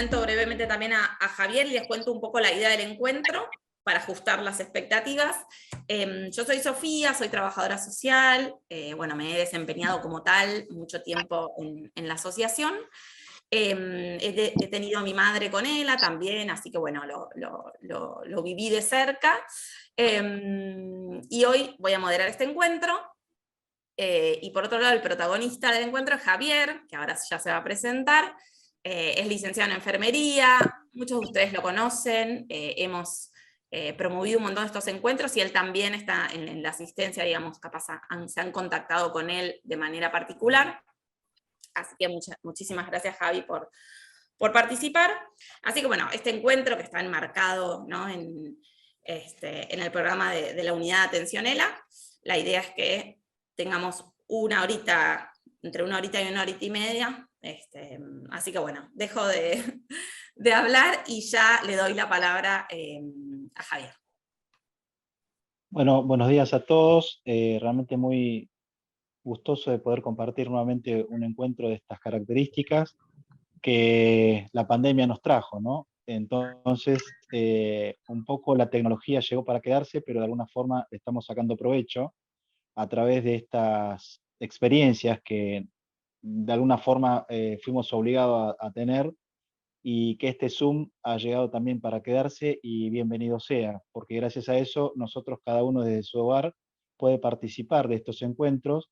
presento brevemente también a Javier y les cuento un poco la idea del encuentro para ajustar las expectativas. Yo soy Sofía, soy trabajadora social, bueno, me he desempeñado como tal mucho tiempo en la asociación. He tenido a mi madre con ella también, así que bueno, lo viví de cerca. Y hoy voy a moderar este encuentro. Y por otro lado, el protagonista del encuentro es Javier, que ahora ya se va a presentar. Es licenciado en enfermería, muchos de ustedes lo conocen, hemos promovido un montón de estos encuentros y él también está en la asistencia, digamos, capaz se han contactado con él de manera particular. Así que muchísimas gracias, Javi, por participar. Así que bueno, este encuentro que está enmarcado, ¿no?, en el programa de la unidad de atención ELA, la idea es que tengamos una horita, entre una horita y una horita y media. Así que bueno, dejo de hablar y ya le doy la palabra a Javier. Bueno, buenos días a todos. Realmente muy gustoso de poder compartir nuevamente un encuentro de estas características que la pandemia nos trajo, ¿no? Entonces, un poco la tecnología llegó para quedarse, pero de alguna forma estamos sacando provecho a través de estas experiencias que de alguna forma fuimos obligados a tener, y que este Zoom ha llegado también para quedarse, y bienvenido sea, porque gracias a eso nosotros, cada uno desde su hogar, puede participar de estos encuentros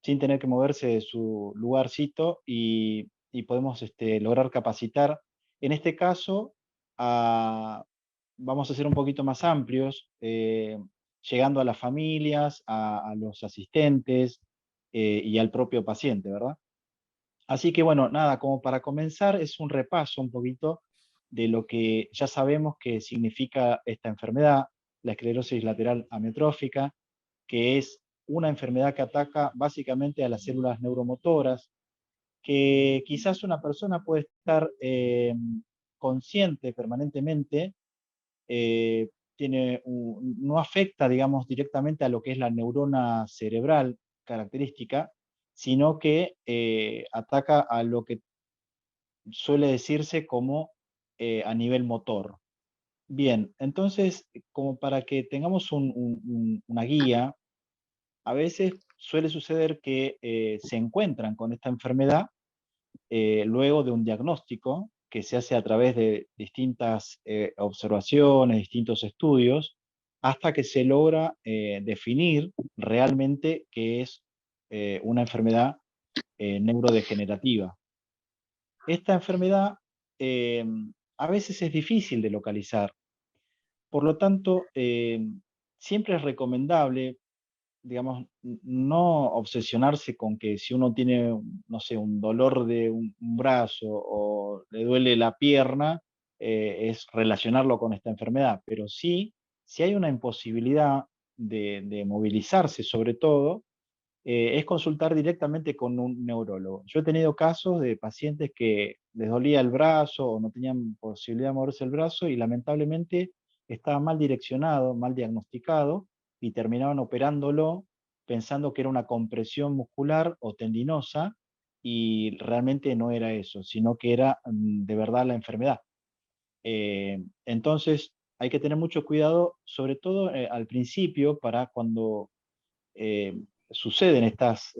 sin tener que moverse de su lugarcito, y podemos lograr capacitar. En este caso, vamos a ser un poquito más amplios, llegando a las familias, a los asistentes y al propio paciente, ¿verdad? Así que bueno, nada, como para comenzar, es un repaso un poquito de lo que ya sabemos que significa esta enfermedad, la esclerosis lateral amiotrófica, que es una enfermedad que ataca básicamente a las células neuromotoras, que quizás una persona puede estar consciente permanentemente, no afecta, digamos, directamente a lo que es la neurona cerebral característica, sino que ataca a lo que suele decirse como a nivel motor. Bien, entonces, como para que tengamos una guía, a veces suele suceder que se encuentran con esta enfermedad luego de un diagnóstico que se hace a través de distintas observaciones, distintos estudios, hasta que se logra definir realmente qué es una enfermedad neurodegenerativa. Esta enfermedad eh, a veces es difícil de localizar, por lo tanto, siempre es recomendable, digamos, no obsesionarse con que si uno tiene, no sé, un dolor de un brazo o le duele la pierna, es relacionarlo con esta enfermedad, pero sí, si hay una imposibilidad de movilizarse sobre todo, es consultar directamente con un neurólogo. Yo he tenido casos de pacientes que les dolía el brazo o no tenían posibilidad de moverse el brazo y lamentablemente estaba mal direccionado, mal diagnosticado, y terminaban operándolo pensando que era una compresión muscular o tendinosa, y realmente no era eso, sino que era de verdad la enfermedad. Entonces hay que tener mucho cuidado, sobre todo al principio, para cuando eh, suceden estas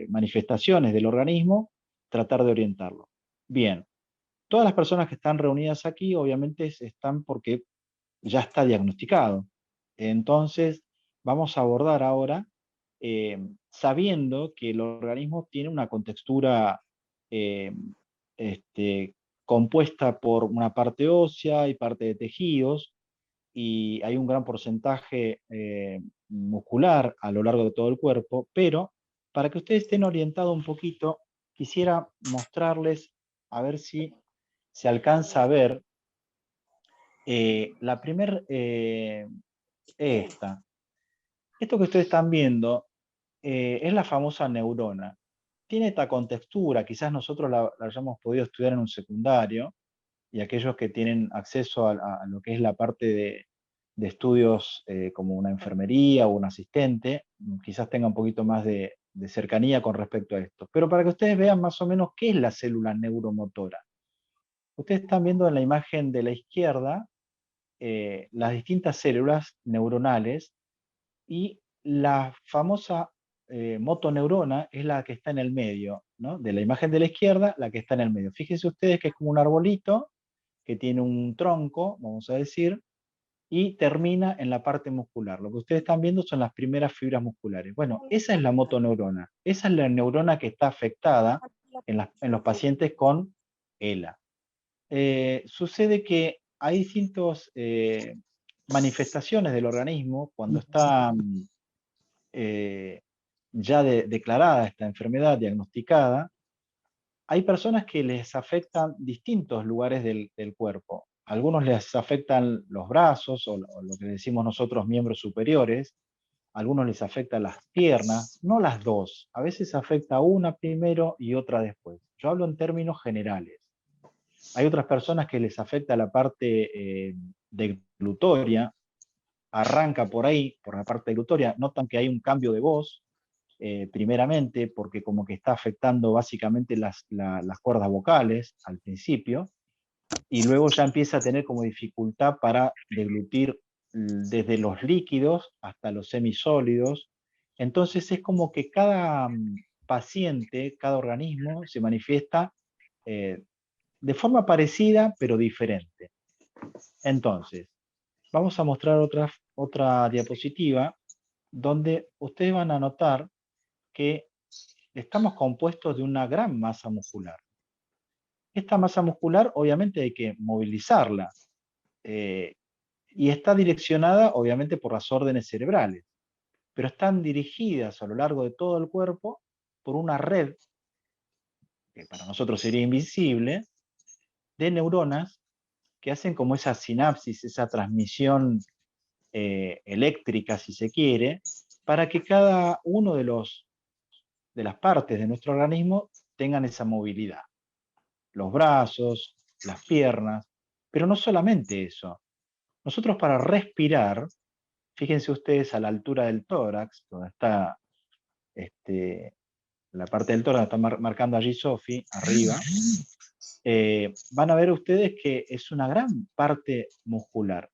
manifestaciones del organismo, tratar de orientarlo. Bien, todas las personas que están reunidas aquí obviamente están porque ya está diagnosticado. Entonces, vamos a abordar ahora, sabiendo que el organismo tiene una contextura eh, este, compuesta por una parte ósea y parte de tejidos, y hay un gran porcentaje muscular a lo largo de todo el cuerpo, pero para que ustedes estén orientados un poquito, quisiera mostrarles, a ver si se alcanza a ver, la primera, esta. Esto que ustedes están viendo es la famosa neurona. Tiene esta contextura, quizás nosotros la hayamos podido estudiar en un secundario, y aquellos que tienen acceso a lo que es la parte de estudios como una enfermería o un asistente, quizás tenga un poquito más de cercanía con respecto a esto. Pero para que ustedes vean más o menos qué es la célula neuromotora. Ustedes están viendo en la imagen de la izquierda las distintas células neuronales y la famosa motoneurona es la que está en el medio, ¿no? De la imagen de la izquierda, la que está en el medio. Fíjense ustedes que es como un arbolito que tiene un tronco, vamos a decir, y termina en la parte muscular. Lo que ustedes están viendo son las primeras fibras musculares. Bueno, esa es la motoneurona. Esa es la neurona que está afectada en los pacientes con ELA. Sucede que hay distintas manifestaciones del organismo cuando está ya declarada esta enfermedad, diagnosticada. Hay personas que les afectan distintos lugares del cuerpo. A algunos les afectan los brazos o lo que decimos nosotros miembros superiores. A algunos les afectan las piernas, no las dos. A veces afecta una primero y otra después. Yo hablo en términos generales. Hay otras personas que les afecta la parte deglutoria, arranca por ahí, por la parte deglutoria, notan que hay un cambio de voz, primeramente, porque como que está afectando básicamente las cuerdas vocales al principio, y luego ya empieza a tener como dificultad para deglutir desde los líquidos hasta los semisólidos. Entonces es como que cada paciente, cada organismo se manifiesta eh, de forma parecida, pero diferente. Entonces, vamos a mostrar otra diapositiva donde ustedes van a notar que estamos compuestos de una gran masa muscular. Esta masa muscular obviamente hay que movilizarla eh, y está direccionada obviamente por las órdenes cerebrales, pero están dirigidas a lo largo de todo el cuerpo por una red, que para nosotros sería invisible, de neuronas que hacen como esa sinapsis, esa transmisión eléctrica, si se quiere, para que cada uno de las partes de nuestro organismo tengan esa movilidad. Los brazos, las piernas, pero no solamente eso. Nosotros para respirar, fíjense ustedes a la altura del tórax, donde está la parte del tórax, está marcando allí Sofi, arriba, van a ver ustedes que es una gran parte muscular.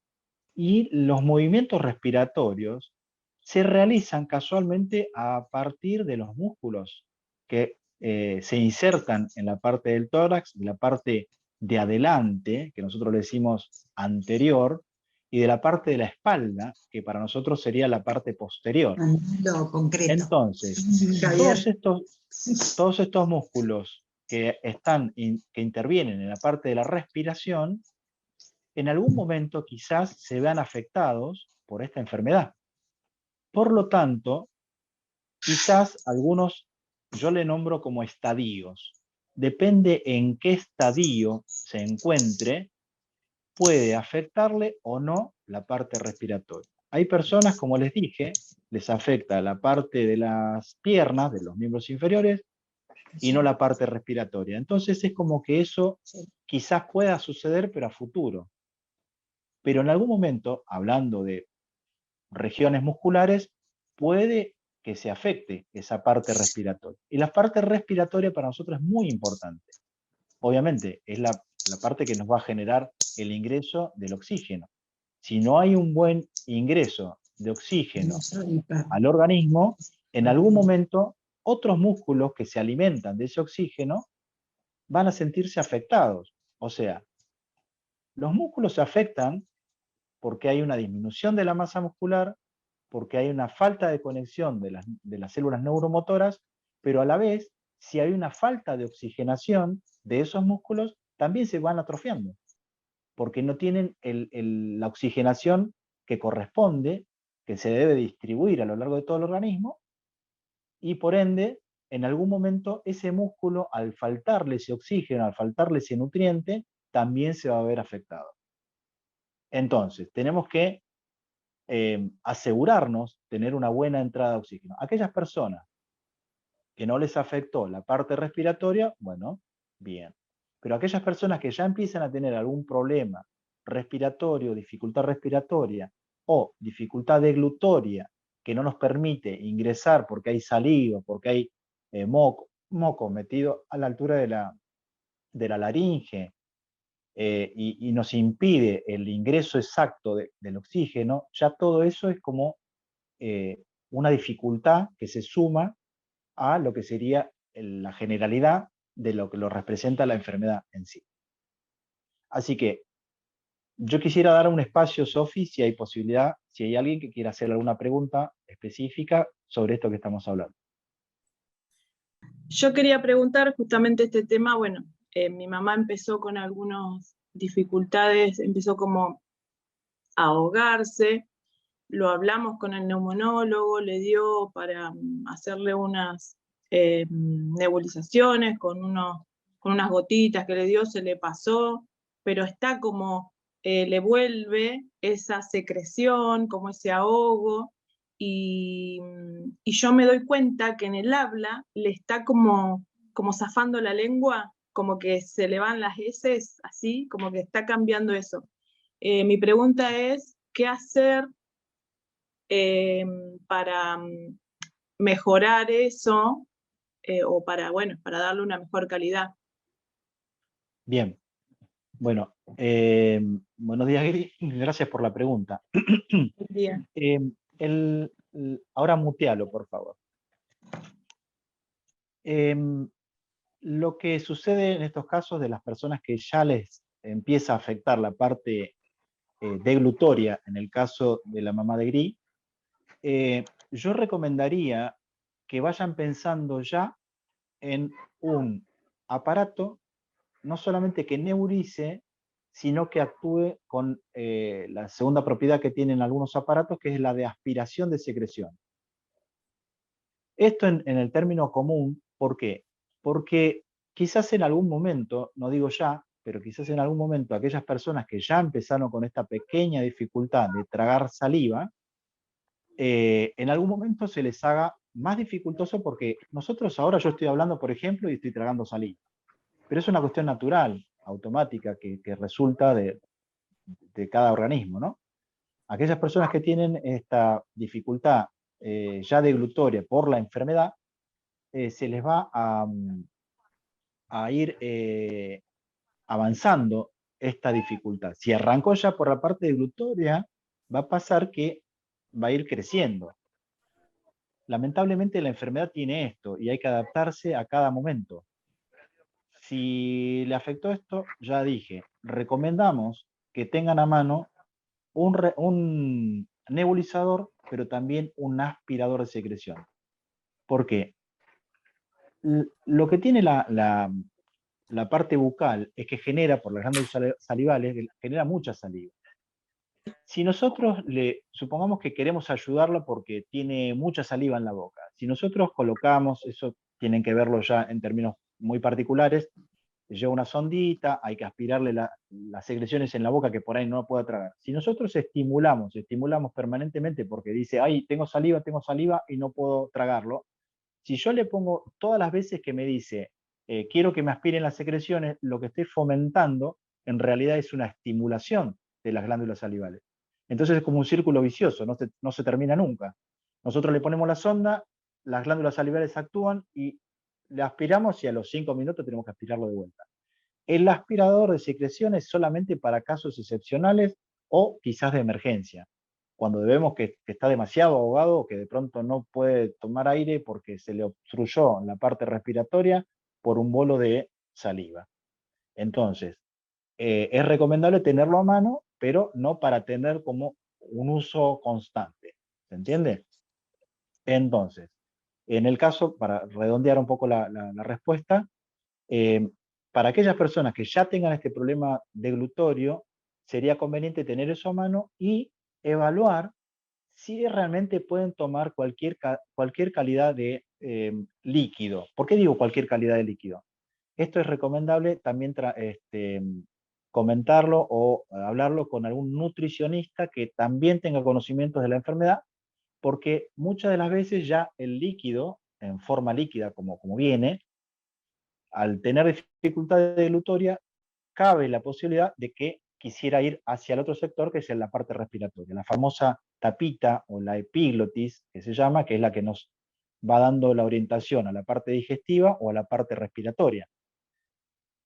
Y los movimientos respiratorios se realizan casualmente a partir de los músculos que se insertan en la parte del tórax, en la parte de adelante, que nosotros le decimos anterior, y de la parte de la espalda, que para nosotros sería la parte posterior. Lo concreto. Entonces, todos estos músculos que intervienen en la parte de la respiración, en algún momento quizás se vean afectados por esta enfermedad. Por lo tanto, quizás algunos yo le nombro como estadios. Depende en qué estadio se encuentre, puede afectarle o no la parte respiratoria. Hay personas, como les dije, les afecta la parte de las piernas, de los miembros inferiores, y no la parte respiratoria. Entonces es como que eso quizás pueda suceder, pero a futuro. Pero en algún momento, hablando de regiones musculares, puede que se afecte esa parte respiratoria. Y la parte respiratoria para nosotros es muy importante. Obviamente, es la parte que nos va a generar el ingreso del oxígeno. Si no hay un buen ingreso de oxígeno al organismo, en algún momento otros músculos que se alimentan de ese oxígeno van a sentirse afectados. O sea, los músculos se afectan porque hay una disminución de la masa muscular, porque hay una falta de conexión de las células neuromotoras, pero a la vez, si hay una falta de oxigenación de esos músculos, también se van atrofiando, porque no tienen la oxigenación que corresponde, que se debe distribuir a lo largo de todo el organismo, y por ende, en algún momento ese músculo, al faltarle ese oxígeno, al faltarle ese nutriente, también se va a ver afectado. Entonces, tenemos que asegurarnos tener una buena entrada de oxígeno. Aquellas personas que no les afectó la parte respiratoria, bueno, bien. Pero aquellas personas que ya empiezan a tener algún problema respiratorio, dificultad respiratoria o dificultad deglutoria que no nos permite ingresar porque hay saliva, porque hay moco metido a la altura de la laringe, y nos impide el ingreso exacto del oxígeno, ya todo eso es como una dificultad que se suma a lo que sería la generalidad de lo que lo representa la enfermedad en sí. Así que yo quisiera dar un espacio, Sofi, si hay posibilidad, si hay alguien que quiera hacer alguna pregunta específica sobre esto que estamos hablando. Yo quería preguntar justamente este tema, bueno, mi mamá empezó con algunas dificultades, empezó como a ahogarse, lo hablamos con el neumonólogo, le dio para hacerle unas nebulizaciones con unas gotitas que le dio, se le pasó, pero está como, le vuelve esa secreción, como ese ahogo, y yo me doy cuenta que en el habla le está como zafando la lengua, como que se le van las heces, así, como que está cambiando eso. Mi pregunta es, ¿qué hacer para mejorar eso o para, bueno, para darle una mejor calidad? Bien, bueno, buenos días, Gris, gracias por la pregunta. Bien. Ahora mutealo, por favor. Lo que sucede en estos casos de las personas que ya les empieza a afectar la parte deglutoria, en el caso de la mamá de Gris, yo recomendaría que vayan pensando ya en un aparato, no solamente que neurice, sino que actúe con la segunda propiedad que tienen algunos aparatos, que es la de aspiración de secreción. Esto en el término común, ¿por qué? Porque quizás en algún momento, no digo ya, pero quizás en algún momento aquellas personas que ya empezaron con esta pequeña dificultad de tragar saliva, en algún momento se les haga más dificultoso, porque nosotros ahora yo estoy hablando, por ejemplo, y estoy tragando saliva. Pero es una cuestión natural, automática, que resulta de cada organismo, ¿no? Aquellas personas que tienen esta dificultad ya deglutoria por la enfermedad, se les va a ir avanzando esta dificultad. Si arrancó ya por la parte deglutoria, va a pasar que va a ir creciendo. Lamentablemente la enfermedad tiene esto y hay que adaptarse a cada momento. Si le afectó esto, ya dije, recomendamos que tengan a mano un nebulizador, pero también un aspirador de secreción. ¿Por qué? Lo que tiene la parte bucal es que genera, por las glándulas salivales, genera mucha saliva. Si nosotros supongamos que queremos ayudarlo porque tiene mucha saliva en la boca, si nosotros colocamos, eso tienen que verlo ya en términos muy particulares, lleva una sondita, hay que aspirarle las secreciones en la boca que por ahí no pueda tragar. Si nosotros estimulamos permanentemente porque dice, ay, tengo saliva y no puedo tragarlo, si yo le pongo todas las veces que me dice, quiero que me aspiren las secreciones, lo que estoy fomentando en realidad es una estimulación de las glándulas salivales. Entonces es como un círculo vicioso, no se termina nunca. Nosotros le ponemos la sonda, las glándulas salivales actúan y le aspiramos y a los 5 minutos tenemos que aspirarlo de vuelta. El aspirador de secreciones solamente para casos excepcionales o quizás de emergencia, cuando vemos que está demasiado ahogado o que de pronto no puede tomar aire porque se le obstruyó la parte respiratoria por un bolo de saliva. Entonces, es recomendable tenerlo a mano, pero no para tener como un uso constante. ¿Se entiende? Entonces, en el caso, para redondear un poco la respuesta, para aquellas personas que ya tengan este problema deglutorio, sería conveniente tener eso a mano y evaluar si realmente pueden tomar cualquier calidad de líquido. ¿Por qué digo cualquier calidad de líquido? Esto es recomendable también comentarlo o hablarlo con algún nutricionista que también tenga conocimientos de la enfermedad, porque muchas de las veces ya el líquido, en forma líquida como viene, al tener dificultad deglutoria, cabe la posibilidad de que quisiera ir hacia el otro sector, que es en la parte respiratoria, la famosa tapita o la epiglotis, que se llama, que es la que nos va dando la orientación a la parte digestiva o a la parte respiratoria.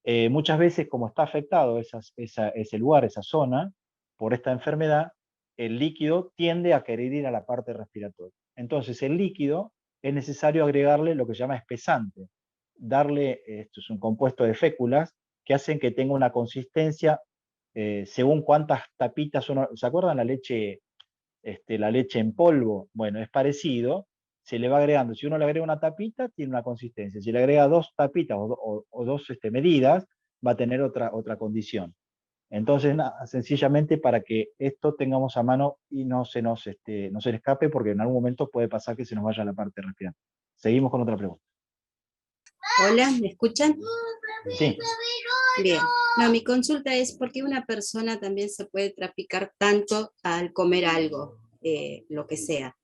Muchas veces, como está afectado ese lugar, esa zona, por esta enfermedad, el líquido tiende a querer ir a la parte respiratoria. Entonces, el líquido es necesario agregarle lo que se llama espesante. Esto es un compuesto de féculas que hacen que tenga una consistencia según cuántas tapitas uno. ¿Se acuerdan la leche en polvo? Bueno, es parecido, se le va agregando. Si uno le agrega una tapita, tiene una consistencia. Si le agrega 2 tapitas o 2 medidas, va a tener otra condición. Entonces, sencillamente para que esto tengamos a mano y no se nos escape, porque en algún momento puede pasar que se nos vaya a la parte respiratoria. Seguimos con otra pregunta. Hola, ¿me escuchan? Sí. Bien. No, mi consulta es por qué una persona también se puede traficar tanto al comer algo, lo que sea.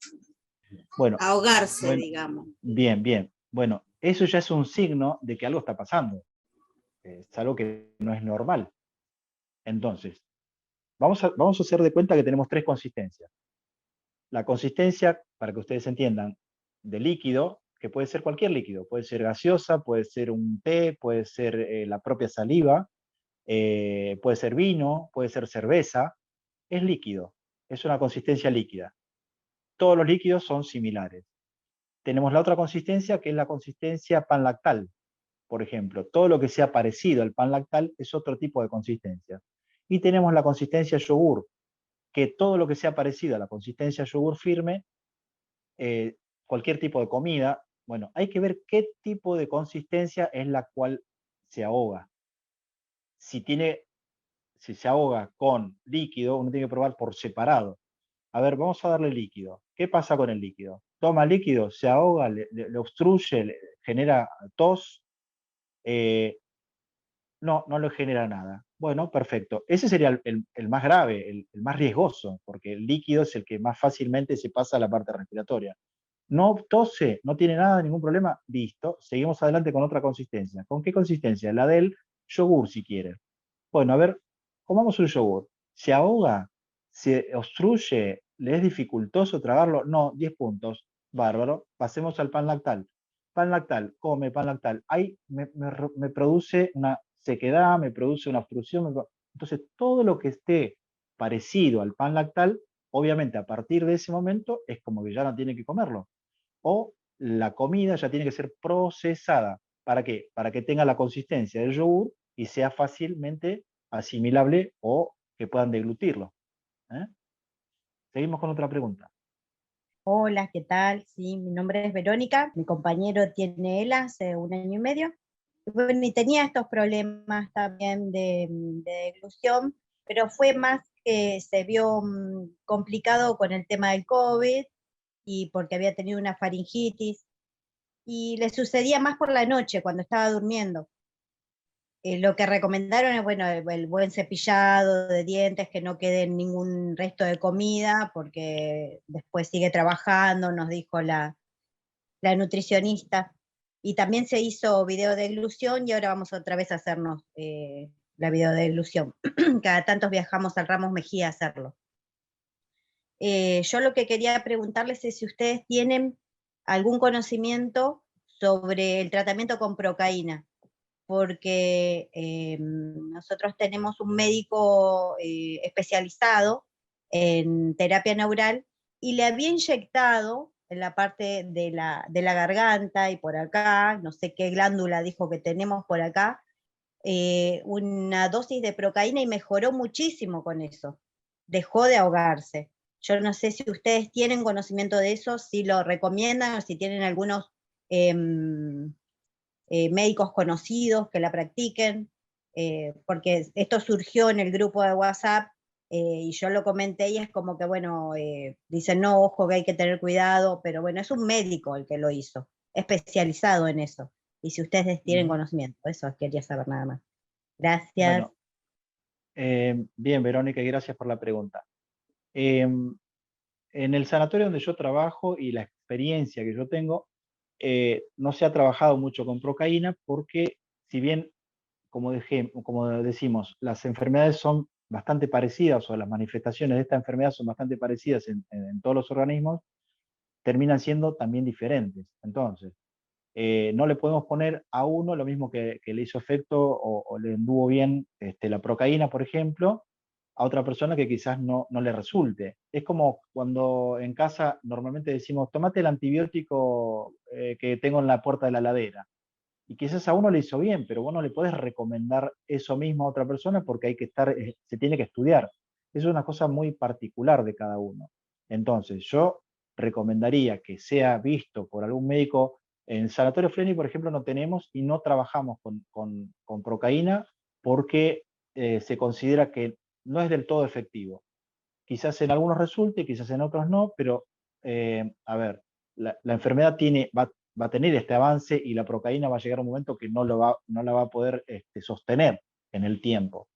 Bueno, ahogarse, digamos. Bien. Bueno, eso ya es un signo de que algo está pasando. Es algo que no es normal. Entonces, vamos a hacer de cuenta que tenemos 3 consistencias. La consistencia, para que ustedes entiendan, de líquido, que puede ser cualquier líquido, puede ser gaseosa, puede ser un té, puede ser la propia saliva, puede ser vino, puede ser cerveza, es líquido, es una consistencia líquida. Todos los líquidos son similares. Tenemos la otra consistencia, que es la consistencia pan-lactal. Por ejemplo, todo lo que sea parecido al pan lactal es otro tipo de consistencia. Y tenemos la consistencia yogur, que todo lo que sea parecido a la consistencia yogur firme, cualquier tipo de comida, bueno, hay que ver qué tipo de consistencia es la cual se ahoga. Si se ahoga con líquido, uno tiene que probar por separado. A ver, vamos a darle líquido. ¿Qué pasa con el líquido? Toma líquido, se ahoga, le obstruye, genera tos. No le genera nada. Bueno, perfecto. Ese sería el más grave, el más riesgoso, porque el líquido es el que más fácilmente se pasa a la parte respiratoria. No tose, no tiene nada, ningún problema, listo. Seguimos adelante con otra consistencia. ¿Con qué consistencia? La del yogur, si quieren. Bueno, a ver, comamos un yogur. ¿Se ahoga? ¿Se obstruye? ¿Le es dificultoso tragarlo? No, 10 puntos. Bárbaro. Pasemos al pan lactal. Pan lactal, come pan lactal. Ahí me produce una sequedad, me produce una obstrucción. Entonces, todo lo que esté parecido al pan lactal, obviamente a partir de ese momento es como que ya no tiene que comerlo. O la comida ya tiene que ser procesada. ¿Para qué? Para que tenga la consistencia del yogur y sea fácilmente asimilable o que puedan deglutirlo. ¿eh? Seguimos con otra pregunta. Hola, ¿qué tal? Sí, mi nombre es Verónica, mi compañero tiene ELA hace 1 año y medio. Y bueno, y tenía estos problemas también de deglución, pero fue más que se vio complicado con el tema del COVID y porque había tenido una faringitis. Y le sucedía más por la noche, cuando estaba durmiendo. Lo que recomendaron es, bueno, el buen cepillado de dientes, que no quede ningún resto de comida, porque después sigue trabajando, nos dijo la nutricionista. Y también se hizo video de deglución y ahora vamos otra vez a hacernos la video de deglución. Cada tanto viajamos al Ramos Mejía a hacerlo. Yo lo que quería preguntarles es si ustedes tienen algún conocimiento sobre el tratamiento con procaína, porque nosotros tenemos un médico especializado en terapia neural y le había inyectado en la parte de la garganta y por acá, no sé qué glándula dijo que tenemos por acá, una dosis de procaína y mejoró muchísimo con eso, dejó de ahogarse. Yo no sé si ustedes tienen conocimiento de eso, si lo recomiendan o si tienen algunos médicos conocidos que la practiquen, porque esto surgió en el grupo de WhatsApp y yo lo comenté y es como que, bueno, dicen, no, ojo que hay que tener cuidado, pero bueno, es un médico el que lo hizo, especializado en eso. Y si ustedes tienen conocimiento, eso quería saber nada más. Gracias. Bueno, bien, Verónica, y gracias por la pregunta. En el sanatorio donde yo trabajo y la experiencia que yo tengo, no se ha trabajado mucho con procaína porque, si bien, como decimos, las enfermedades son bastante parecidas o las manifestaciones de esta enfermedad son bastante parecidas en todos los organismos, terminan siendo también diferentes. Entonces, no le podemos poner a uno lo mismo que le hizo efecto o le anduvo bien la procaína, por ejemplo, a otra persona que quizás no le resulte. Es como cuando en casa normalmente decimos, tomate el antibiótico que tengo en la puerta de la heladera. Y quizás a uno le hizo bien, pero vos no le podés recomendar eso mismo a otra persona porque hay que estar, se tiene que estudiar. Es una cosa muy particular de cada uno. Entonces, yo recomendaría que sea visto por algún médico. En Sanatorio Fleni, por ejemplo, no tenemos y no trabajamos con procaína porque se considera que no es del todo efectivo. Quizás en algunos resulte, quizás en otros no, pero a ver, la enfermedad va a tener este avance y la procaína va a llegar a un momento que no la va a poder sostener en el tiempo.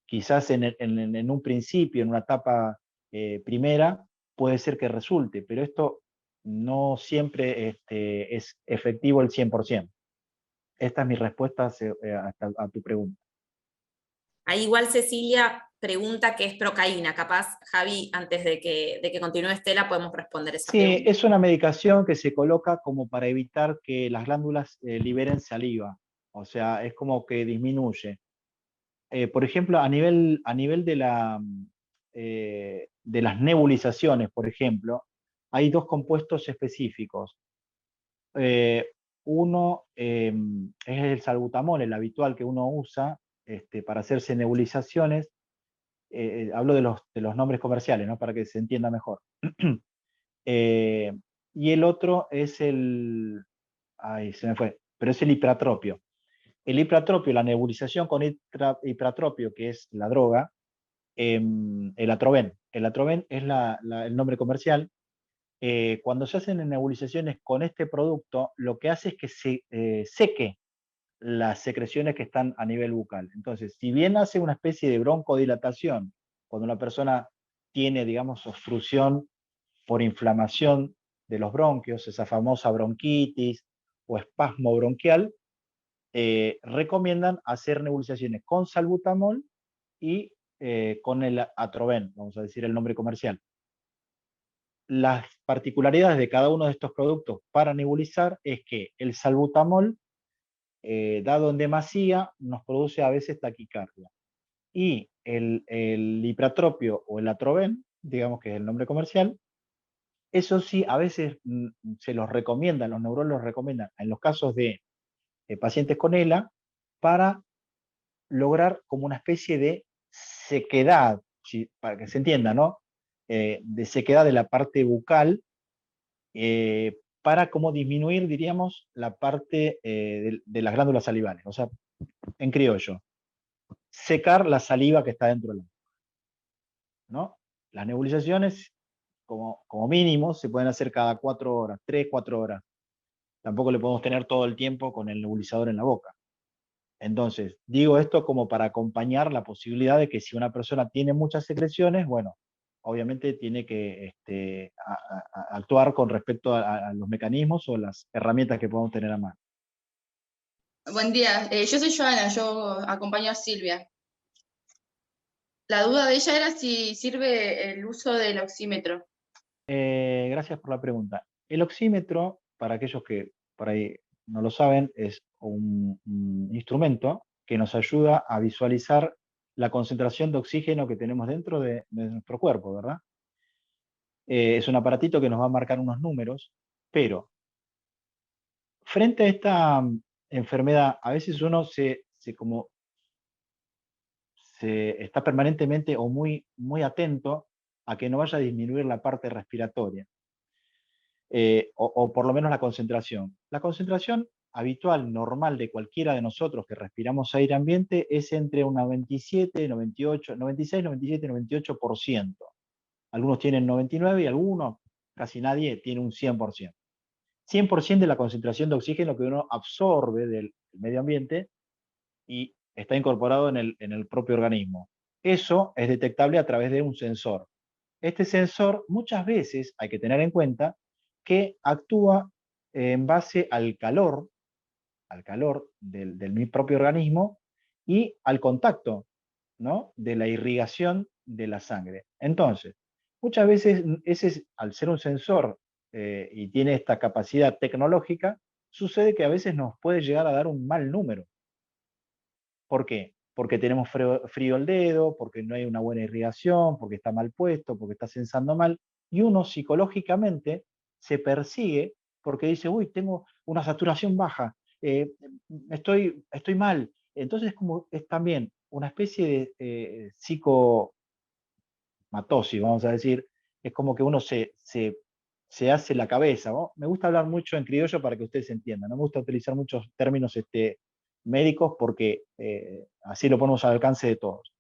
Quizás en un principio, en una etapa primera, puede ser que resulte, pero esto no siempre es efectivo el 100%. Esta es mi respuesta a tu pregunta. Ahí igual Cecilia pregunta qué es procaína. Capaz, Javi, antes de que continúe Estela, podemos responder esa Sí, pregunta. es una medicación que se coloca como para evitar que las glándulas liberen saliva. O sea, es como que disminuye. Por ejemplo, a nivel de las nebulizaciones, por ejemplo, hay dos compuestos específicos. Uno es el salbutamol, el habitual que uno usa para hacerse nebulizaciones. Hablo de los nombres comerciales, ¿no? Para que se entienda mejor. Y el otro es ay, se me fue, pero es el ipratropio. El ipratropio, la nebulización con ipratropio, que es la droga, el Atroven. El Atroven es el nombre comercial. Cuando se hacen nebulizaciones con este producto, lo que hace es que se seque las secreciones que están a nivel bucal. Entonces, si bien hace una especie de broncodilatación, cuando una persona tiene, digamos, obstrucción por inflamación de los bronquios, esa famosa bronquitis o espasmo bronquial, recomiendan hacer nebulizaciones con salbutamol y con el Atroven, vamos a decir el nombre comercial. Las particularidades de cada uno de estos productos para nebulizar es que el salbutamol, dado en demasía, nos produce a veces taquicardia. Y el ipratropio o el Atroven, digamos que es el nombre comercial, eso sí, a veces se los recomiendan, los neurólogos recomiendan, en los casos de pacientes con ELA, para lograr como una especie de sequedad, para que se entienda, ¿no? De sequedad de la parte bucal, para como disminuir, diríamos, la parte de las glándulas salivales, o sea, en criollo, secar la saliva que está dentro de la boca, ¿no? Las nebulizaciones, como mínimo, se pueden hacer cada 4 horas, 3, 4 horas. Tampoco le podemos tener todo el tiempo con el nebulizador en la boca. Entonces, digo esto como para acompañar la posibilidad de que si una persona tiene muchas secreciones, bueno, obviamente tiene que actuar con respecto a los mecanismos o las herramientas que podemos tener a mano. Buen día, yo soy Joana, yo acompaño a Silvia. La duda de ella era si sirve el uso del oxímetro. Gracias por la pregunta. El oxímetro, para aquellos que por ahí no lo saben, es un instrumento que nos ayuda a visualizar la concentración de oxígeno que tenemos dentro de nuestro cuerpo, ¿verdad? Es un aparatito que nos va a marcar unos números, pero frente a esta enfermedad, a veces uno se está permanentemente o muy, muy atento a que no vaya a disminuir la parte respiratoria. O por lo menos la concentración. La concentración habitual, normal de cualquiera de nosotros que respiramos aire ambiente es entre un 97, 98, 96, 97, 98%. Algunos tienen 99 y algunos, casi nadie, tiene un 100%. 100% de la concentración de oxígeno que uno absorbe del medio ambiente y está incorporado en el propio organismo. Eso es detectable a través de un sensor. Este sensor muchas veces hay que tener en cuenta que actúa en base al calor del mi propio organismo y al contacto, ¿no? De la irrigación de la sangre. Entonces, muchas veces, al ser un sensor y tiene esta capacidad tecnológica, sucede que a veces nos puede llegar a dar un mal número. ¿Por qué? Porque tenemos frío el dedo, porque no hay una buena irrigación, porque está mal puesto, porque está sensando mal, y uno psicológicamente se persigue porque dice, uy, tengo una saturación baja, estoy mal. Entonces es también una especie de psicomatosis, vamos a decir, es como que uno se hace la cabeza, ¿no? Me gusta hablar mucho en criollo para que ustedes entiendan, no me gusta utilizar muchos términos médicos porque así lo ponemos al alcance de todos.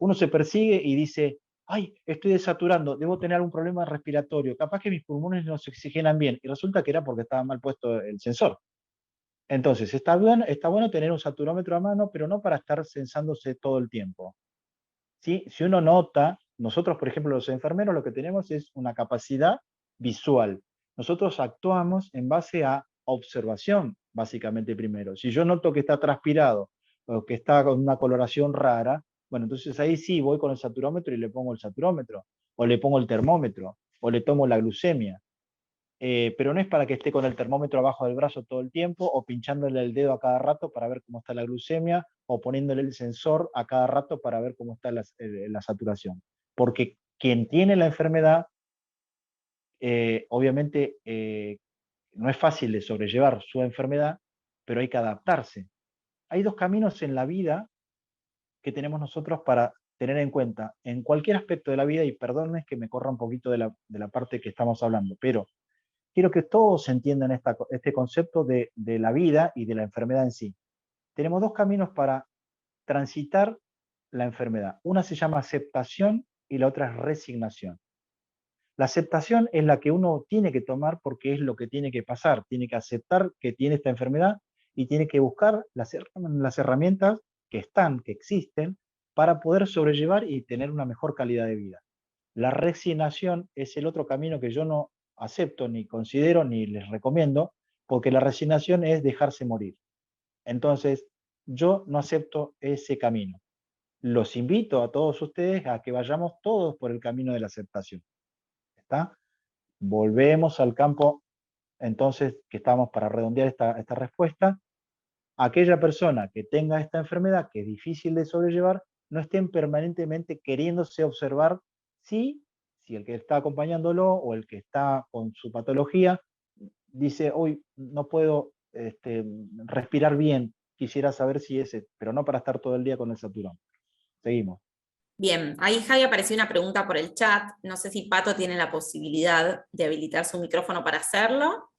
Uno se persigue y dice, ay, estoy desaturando, debo tener algún problema respiratorio, capaz que mis pulmones no se oxigenan bien, y resulta que era porque estaba mal puesto el sensor. Entonces, está bueno tener un saturómetro a mano, pero no para estar sensándose todo el tiempo. ¿Sí? Si uno nota, nosotros, por ejemplo, los enfermeros, lo que tenemos es una capacidad visual. Nosotros actuamos en base a observación, básicamente primero. Si yo noto que está transpirado o que está con una coloración rara, bueno, entonces ahí sí voy con el saturómetro y le pongo el saturómetro, o le pongo el termómetro, o le tomo la glucemia. Pero no es para que esté con el termómetro abajo del brazo todo el tiempo, o pinchándole el dedo a cada rato para ver cómo está la glucemia, o poniéndole el sensor a cada rato para ver cómo está la saturación. Porque quien tiene la enfermedad, obviamente no es fácil de sobrellevar su enfermedad, pero hay que adaptarse. Hay dos caminos en la vida que tenemos nosotros para tener en cuenta en cualquier aspecto de la vida, y perdónenme que me corra un poquito de la parte que estamos hablando, pero quiero que todos entiendan este concepto de la vida y de la enfermedad en sí. Tenemos dos caminos para transitar la enfermedad. Una se llama aceptación y la otra es resignación. La aceptación es la que uno tiene que tomar porque es lo que tiene que pasar. Tiene que aceptar que tiene esta enfermedad y tiene que buscar las herramientas que existen, para poder sobrellevar y tener una mejor calidad de vida. La resignación es el otro camino que yo no acepto, ni considero, ni les recomiendo, porque la resignación es dejarse morir. Entonces, yo no acepto ese camino. Los invito a todos ustedes a que vayamos todos por el camino de la aceptación. ¿Está? Volvemos al campo, entonces, que estamos para redondear esta respuesta. Aquella persona que tenga esta enfermedad, que es difícil de sobrellevar, no estén permanentemente queriéndose observar si el que está acompañándolo o el que está con su patología dice, hoy no puedo respirar bien, quisiera saber si ese, pero no para estar todo el día con el saturón. Seguimos. Bien, ahí Javi apareció una pregunta por el chat. No sé si Pato tiene la posibilidad de habilitar su micrófono para hacerlo.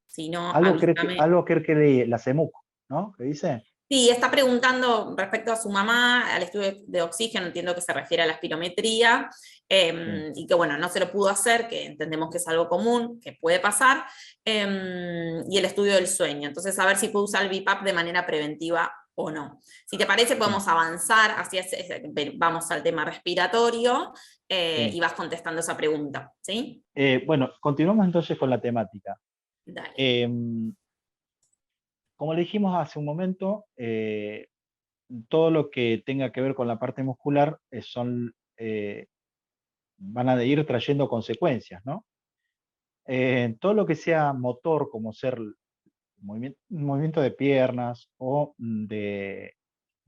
Si no, avísame. Algo que leí, la CEMUC, ¿no? ¿Qué dice? Sí, está preguntando respecto a su mamá, al estudio de oxígeno, entiendo que se refiere a la espirometría, y que bueno, no se lo pudo hacer, que entendemos que es algo común, que puede pasar, y el estudio del sueño. Entonces, a ver si puede usar el BiPAP de manera preventiva o no. Si te parece, podemos avanzar, vamos al tema respiratorio, y vas contestando esa pregunta, ¿sí? Bueno, continuamos entonces con la temática. Dale. Como le dijimos hace un momento, todo lo que tenga que ver con la parte muscular van a ir trayendo consecuencias, ¿no? Todo lo que sea motor, como ser movimiento de piernas o de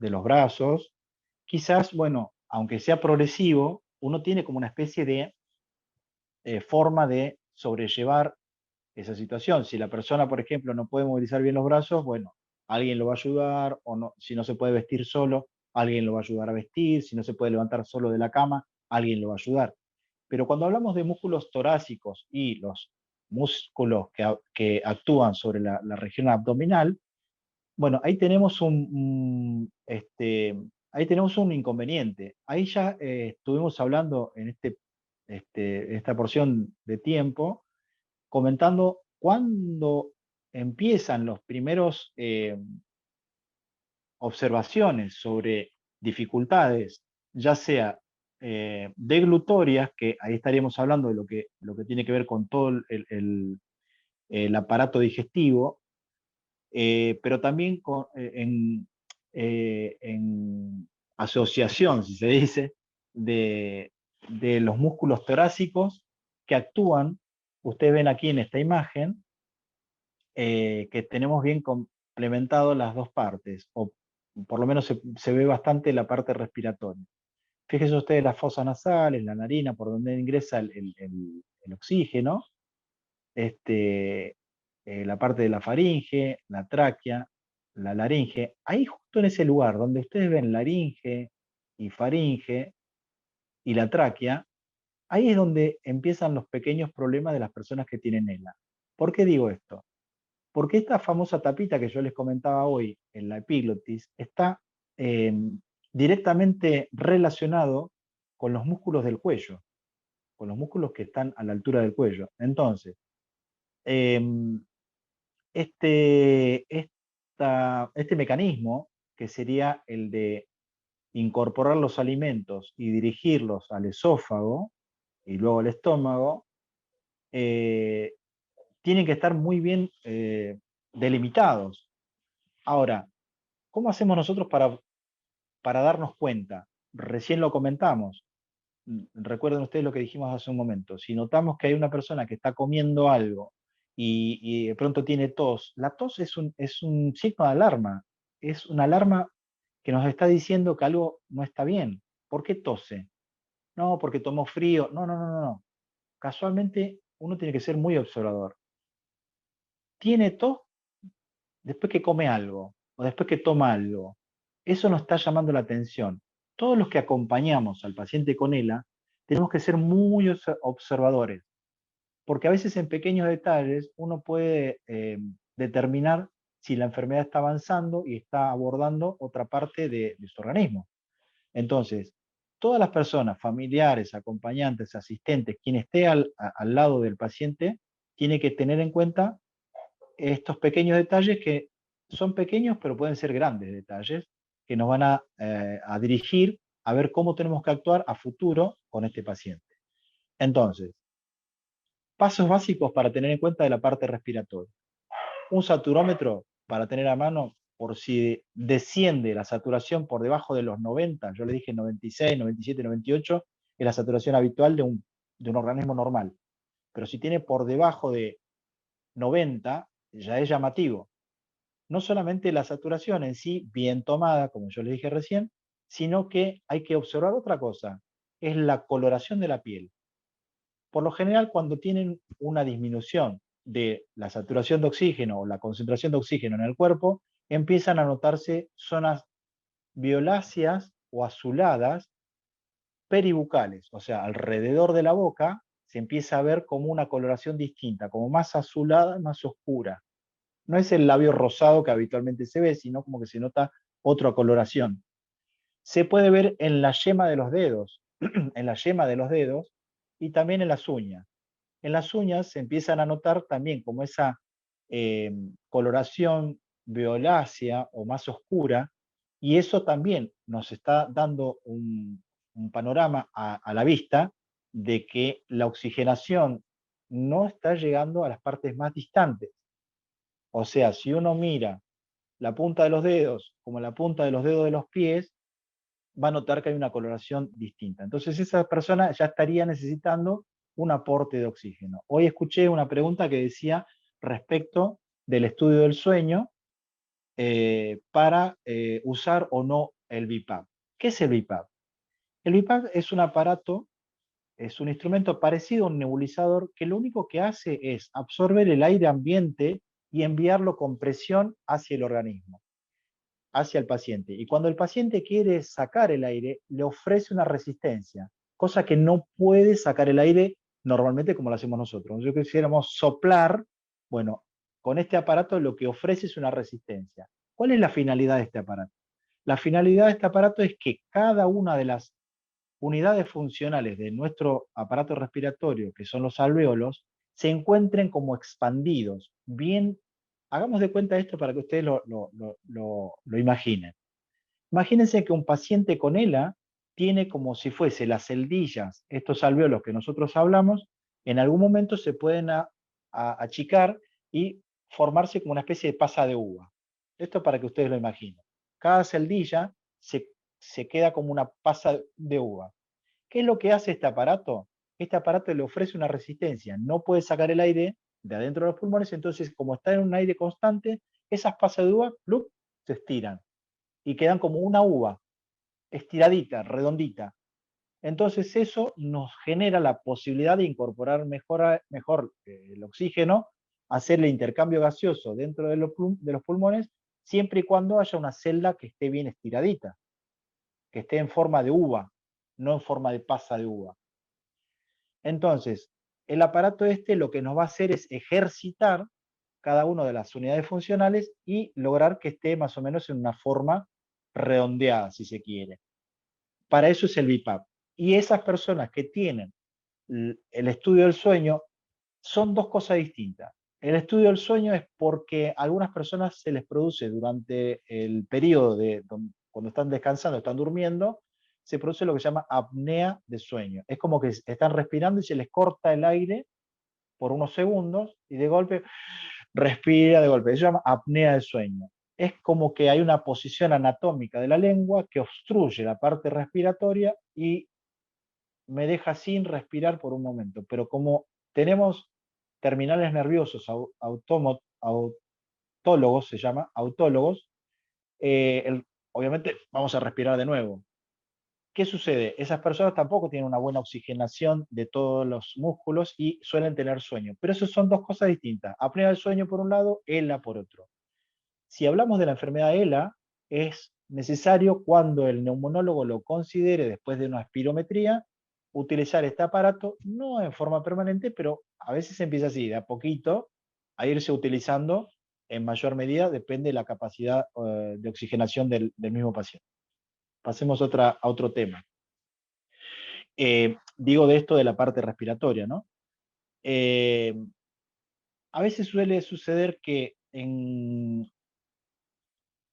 los brazos, quizás, bueno, aunque sea progresivo, uno tiene como una especie de forma de sobrellevar esa situación. Si la persona, por ejemplo, no puede movilizar bien los brazos, bueno, alguien lo va a ayudar, o no, si no se puede vestir solo, alguien lo va a ayudar a vestir, si no se puede levantar solo de la cama, alguien lo va a ayudar. Pero cuando hablamos de músculos torácicos y los músculos que actúan sobre la región abdominal, bueno, ahí tenemos ahí tenemos un inconveniente. Ahí ya estuvimos hablando en esta porción de tiempo, comentando cuándo empiezan los primeros observaciones sobre dificultades, ya sea deglutorias, que ahí estaríamos hablando de lo que tiene que ver con todo el aparato digestivo, pero también en asociación, si se dice, de los músculos torácicos que actúan. Ustedes ven aquí en esta imagen que tenemos bien complementado las dos partes, o por lo menos se ve bastante la parte respiratoria. Fíjense ustedes las fosas nasales, la narina, por donde ingresa el oxígeno, la parte de la faringe, la tráquea, la laringe. Ahí justo en ese lugar donde ustedes ven laringe y faringe y la tráquea, ahí es donde empiezan los pequeños problemas de las personas que tienen ELA. ¿Por qué digo esto? Porque esta famosa tapita que yo les comentaba hoy en la epiglotis está directamente relacionado con los músculos del cuello, con los músculos que están a la altura del cuello. Entonces, este mecanismo, que sería el de incorporar los alimentos y dirigirlos al esófago y luego al estómago, tienen que estar muy bien delimitados. Ahora, ¿cómo hacemos nosotros para darnos cuenta? Recién lo comentamos. Recuerden ustedes lo que dijimos hace un momento. Si notamos que hay una persona que está comiendo algo y de pronto tiene tos, la tos es un signo de alarma. Es una alarma que nos está diciendo que algo no está bien. ¿Por qué tose? No, porque tomó frío. No, no, no, no, no. Casualmente uno tiene que ser muy observador. Tiene tos después que come algo o después que toma algo. Eso nos está llamando la atención. Todos los que acompañamos al paciente con ELA tenemos que ser muy observadores, porque a veces en pequeños detalles uno puede determinar si la enfermedad está avanzando y está abordando otra parte de su organismo. Entonces, todas las personas, familiares, acompañantes, asistentes, quien esté al lado del paciente, tiene que tener en cuenta estos pequeños detalles que son pequeños, pero pueden ser grandes detalles, que nos van a dirigir a ver cómo tenemos que actuar a futuro con este paciente. Entonces, pasos básicos para tener en cuenta de la parte respiratoria. Un saturómetro para tener a mano por si desciende la saturación por debajo de los 90, yo le dije 96, 97, 98, es la saturación habitual de un organismo normal. Pero si tiene por debajo de 90, ya es llamativo. No solamente la saturación en sí, bien tomada, como yo les dije recién, sino que hay que observar otra cosa, es la coloración de la piel. Por lo general, cuando tienen una disminución de la saturación de oxígeno o la concentración de oxígeno en el cuerpo, empiezan a notarse zonas violáceas o azuladas peribucales, o sea, alrededor de la boca se empieza a ver como una coloración distinta, como más azulada, más oscura. No es el labio rosado que habitualmente se ve, sino como que se nota otra coloración. Se puede ver en la yema de los dedos, en la yema de los dedos y también en las uñas. En las uñas se empiezan a notar también como esa coloración violácea o más oscura, y eso también nos está dando un panorama a la vista de que la oxigenación no está llegando a las partes más distantes. O sea, si uno mira la punta de los dedos como la punta de los dedos de los pies, va a notar que hay una coloración distinta. Entonces esa persona ya estaría necesitando un aporte de oxígeno. Hoy escuché una pregunta que decía respecto del estudio del sueño para usar o no el BiPAP. ¿Qué es el BiPAP? El BiPAP es un aparato, es un instrumento parecido a un nebulizador que lo único que hace es absorber el aire ambiente y enviarlo con presión hacia el organismo, hacia el paciente. Y cuando el paciente quiere sacar el aire, le ofrece una resistencia, cosa que no puede sacar el aire normalmente como lo hacemos nosotros. Si quisiéramos soplar, bueno, con este aparato lo que ofrece es una resistencia. ¿Cuál es la finalidad de este aparato? La finalidad de este aparato es que cada una de las unidades funcionales de nuestro aparato respiratorio, que son los alvéolos, se encuentren como expandidos. Bien, hagamos de cuenta esto para que ustedes lo imaginen. Imagínense que un paciente con ELA tiene como si fuese las celdillas, estos alvéolos que nosotros hablamos, en algún momento se pueden achicar y formarse como una especie de pasa de uva. Esto para que ustedes lo imaginen. Cada celdilla se queda como una pasa de uva. ¿Qué es lo que hace este aparato? Este aparato le ofrece una resistencia, no puede sacar el aire de adentro de los pulmones, entonces como está en un aire constante, esas pasas de uva ¡plup!, se estiran y quedan como una uva, estiradita, redondita. Entonces eso nos genera la posibilidad de incorporar mejor el oxígeno, hacer el intercambio gaseoso dentro de los pulmones, siempre y cuando haya una celda que esté bien estiradita, que esté en forma de uva, no en forma de pasa de uva. Entonces, el aparato este lo que nos va a hacer es ejercitar cada una de las unidades funcionales y lograr que esté más o menos en una forma redondeada, si se quiere. Para eso es el BiPAP. Y esas personas que tienen el estudio del sueño son dos cosas distintas. El estudio del sueño es porque a algunas personas se les produce durante el periodo cuando están descansando, están durmiendo, se produce lo que se llama apnea de sueño. Es como que están respirando y se les corta el aire por unos segundos y de golpe respira de golpe. Eso se llama apnea de sueño. Es como que hay una posición anatómica de la lengua que obstruye la parte respiratoria y me deja sin respirar por un momento. Pero como tenemos terminales nerviosos autólogos, se llama, autólogos, obviamente vamos a respirar de nuevo. ¿Qué sucede? Esas personas tampoco tienen una buena oxigenación de todos los músculos y suelen tener sueño. Pero eso son dos cosas distintas. Apnea del sueño por un lado, ELA por otro. Si hablamos de la enfermedad ELA, es necesario cuando el neumonólogo lo considere después de una espirometría, utilizar este aparato, no en forma permanente, pero a veces empieza así, de a poquito, a irse utilizando en mayor medida, depende de la capacidad de oxigenación del mismo paciente. Pasemos a otro tema. Digo de esto de la parte respiratoria, ¿no? A veces suele suceder que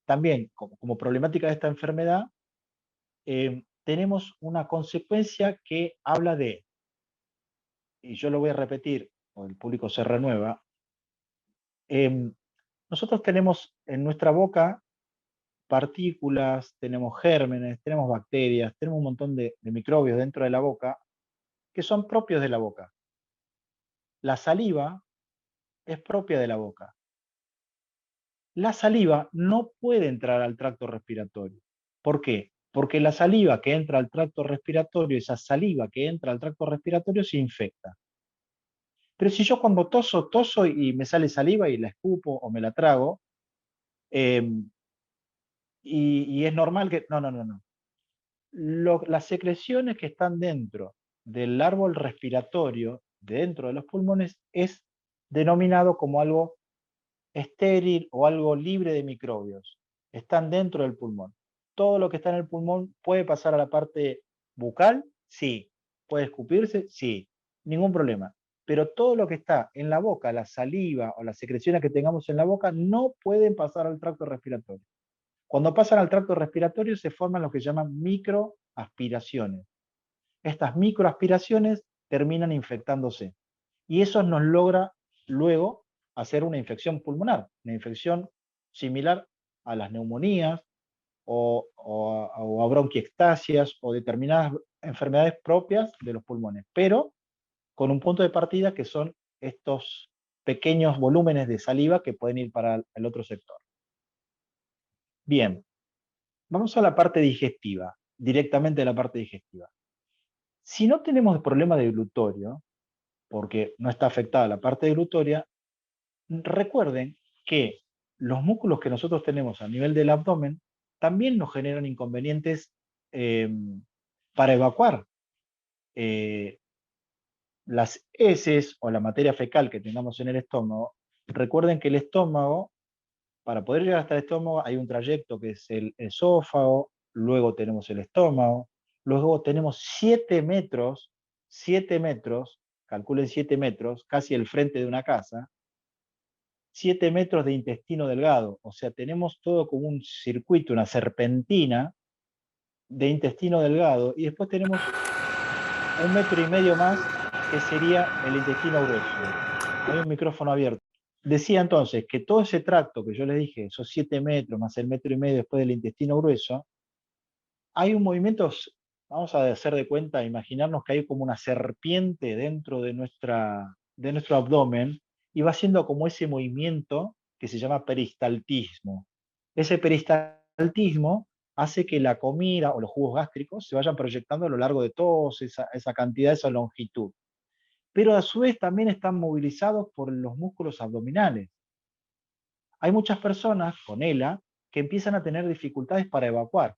también como problemática de esta enfermedad, tenemos una consecuencia que habla de, y yo lo voy a repetir, o el público se renueva, nosotros tenemos en nuestra boca partículas, tenemos gérmenes, tenemos bacterias, tenemos un montón de microbios dentro de la boca que son propios de la boca. La saliva es propia de la boca. La saliva no puede entrar al tracto respiratorio. ¿Por qué? Porque la saliva que entra al tracto respiratorio, esa saliva que entra al tracto respiratorio se infecta. Pero si yo cuando toso y me sale saliva y la escupo o me la trago, y es normal que... No. Las secreciones que están dentro del árbol respiratorio, dentro de los pulmones, es denominado como algo estéril o algo libre de microbios. Están dentro del pulmón. Todo lo que está en el pulmón puede pasar a la parte bucal, sí. Puede escupirse, sí. Ningún problema. Pero todo lo que está en la boca, la saliva o las secreciones que tengamos en la boca, no pueden pasar al tracto respiratorio. Cuando pasan al tracto respiratorio se forman lo que llaman microaspiraciones. Estas microaspiraciones terminan infectándose. Y eso nos logra luego hacer una infección pulmonar, una infección similar a las neumonías o a bronquiectasias o determinadas enfermedades propias de los pulmones, pero con un punto de partida que son estos pequeños volúmenes de saliva que pueden ir para el otro sector. Bien, vamos a la parte digestiva, directamente a la parte digestiva. Si no tenemos problema de glutorio, porque no está afectada la parte glutoria, recuerden que los músculos que nosotros tenemos a nivel del abdomen también nos generan inconvenientes para evacuar las heces o la materia fecal que tengamos en el estómago. Recuerden que el estómago, para poder llegar hasta el estómago, hay un trayecto que es el esófago, luego tenemos el estómago, luego tenemos 7 metros, calculen 7 metros, casi el frente de una casa, 7 metros de intestino delgado, o sea, tenemos todo como un circuito, una serpentina de intestino delgado, y después tenemos 1,5 metros más, que sería el intestino grueso. Hay un micrófono abierto. Decía entonces que todo ese tracto que yo les dije, esos 7 metros más el 1,5 metros después del intestino grueso, hay un movimiento, vamos a hacer de cuenta, imaginarnos que hay como una serpiente dentro de nuestro abdomen, y va haciendo como ese movimiento que se llama peristaltismo. Ese peristaltismo hace que la comida o los jugos gástricos se vayan proyectando a lo largo de toda esa cantidad, esa longitud. Pero a su vez también están movilizados por los músculos abdominales. Hay muchas personas con ELA que empiezan a tener dificultades para evacuar.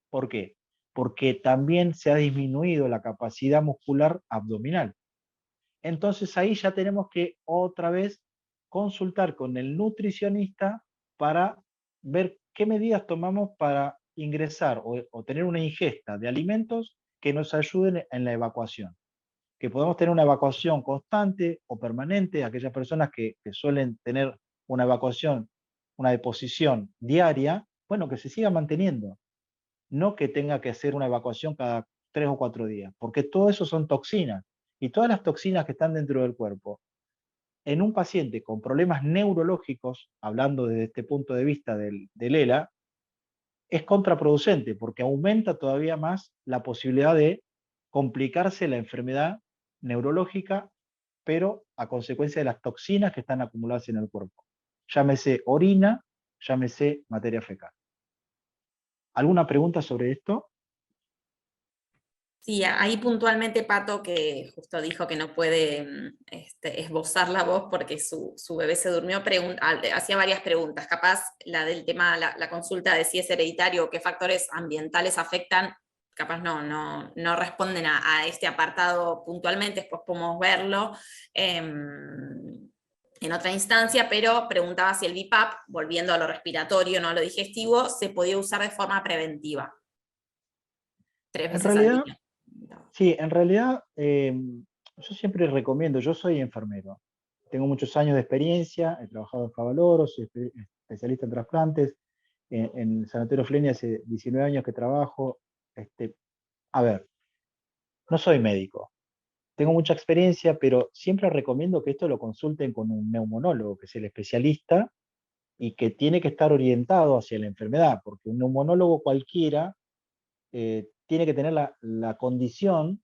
¿Por qué? Porque también se ha disminuido la capacidad muscular abdominal. Entonces ahí ya tenemos que otra vez consultar con el nutricionista para ver qué medidas tomamos para ingresar o tener una ingesta de alimentos que nos ayuden en la evacuación. Que podemos tener una evacuación constante o permanente, aquellas personas que suelen tener una evacuación, una deposición diaria, bueno, que se siga manteniendo, no que tenga que hacer una evacuación cada 3 o 4 días, porque todo eso son toxinas, y todas las toxinas que están dentro del cuerpo, en un paciente con problemas neurológicos, hablando desde este punto de vista del ELA, es contraproducente, porque aumenta todavía más la posibilidad de complicarse la enfermedad neurológica, pero a consecuencia de las toxinas que están acumuladas en el cuerpo. Llámese orina, llámese materia fecal. ¿Alguna pregunta sobre esto? Sí, ahí puntualmente Pato, que justo dijo que no puede esbozar la voz porque su bebé se durmió, hacía varias preguntas. Capaz la del tema, la consulta de si es hereditario o qué factores ambientales afectan, capaz no responden a este apartado puntualmente, después podemos verlo en otra instancia, pero preguntaba si el BiPAP, volviendo a lo respiratorio, no a lo digestivo, se podía usar de forma preventiva. 3 veces al día. Sí, en realidad yo siempre recomiendo, yo soy enfermero, tengo muchos años de experiencia, he trabajado en Favaloro, soy especialista en trasplantes, en el Sanatorio Flenia hace 19 años que trabajo. A ver, no soy médico, tengo mucha experiencia, pero siempre recomiendo que esto lo consulten con un neumonólogo, que es el especialista, y que tiene que estar orientado hacia la enfermedad, porque un neumonólogo cualquiera tiene que tener la condición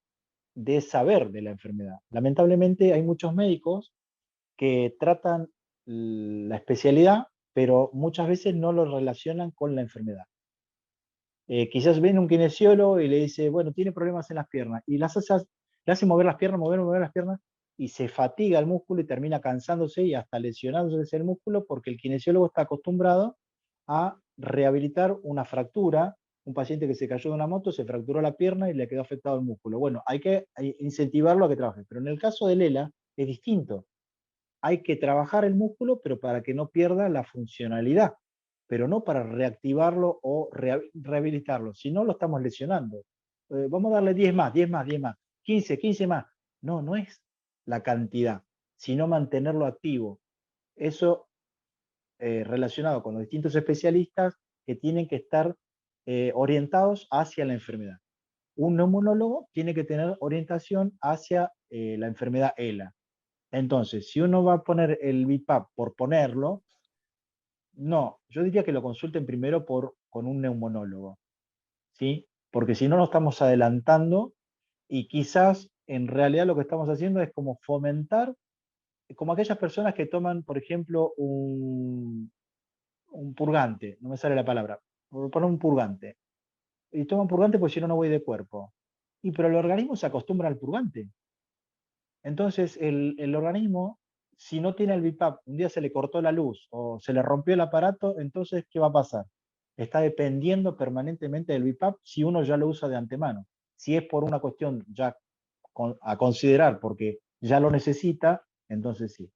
de saber de la enfermedad. Lamentablemente hay muchos médicos que tratan la especialidad, pero muchas veces no lo relacionan con la enfermedad. Quizás viene un kinesiólogo y le dice, bueno, tiene problemas en las piernas, y le hace mover las piernas, mover las piernas, y se fatiga el músculo y termina cansándose y hasta lesionándose el músculo porque el kinesiólogo está acostumbrado a rehabilitar una fractura. Un paciente que se cayó de una moto, se fracturó la pierna y le quedó afectado el músculo. Bueno, hay que incentivarlo a que trabaje, pero en el caso del ELA es distinto. Hay que trabajar el músculo, pero para que no pierda la funcionalidad, pero no para reactivarlo o rehabilitarlo, si no lo estamos lesionando. Vamos a darle 10 más, 10 más, 10 más, 15, 15 más. No, no es la cantidad, sino mantenerlo activo. Eso relacionado con los distintos especialistas que tienen que estar orientados hacia la enfermedad. Un neumonólogo tiene que tener orientación hacia la enfermedad ELA. Entonces, si uno va a poner el BiPAP por ponerlo, no, yo diría que lo consulten primero con un neumonólogo, ¿sí? Porque si no, nos estamos adelantando y quizás en realidad lo que estamos haciendo es como fomentar, como aquellas personas que toman, por ejemplo, un purgante, no me sale la palabra, por poner un purgante, y toman purgante porque si no, no voy de cuerpo. Pero el organismo se acostumbra al purgante. Entonces, el organismo, si no tiene el BiPAP, un día se le cortó la luz o se le rompió el aparato, entonces, ¿qué va a pasar? Está dependiendo permanentemente del BiPAP si uno ya lo usa de antemano. Si es por una cuestión ya a considerar porque ya lo necesita, entonces sí.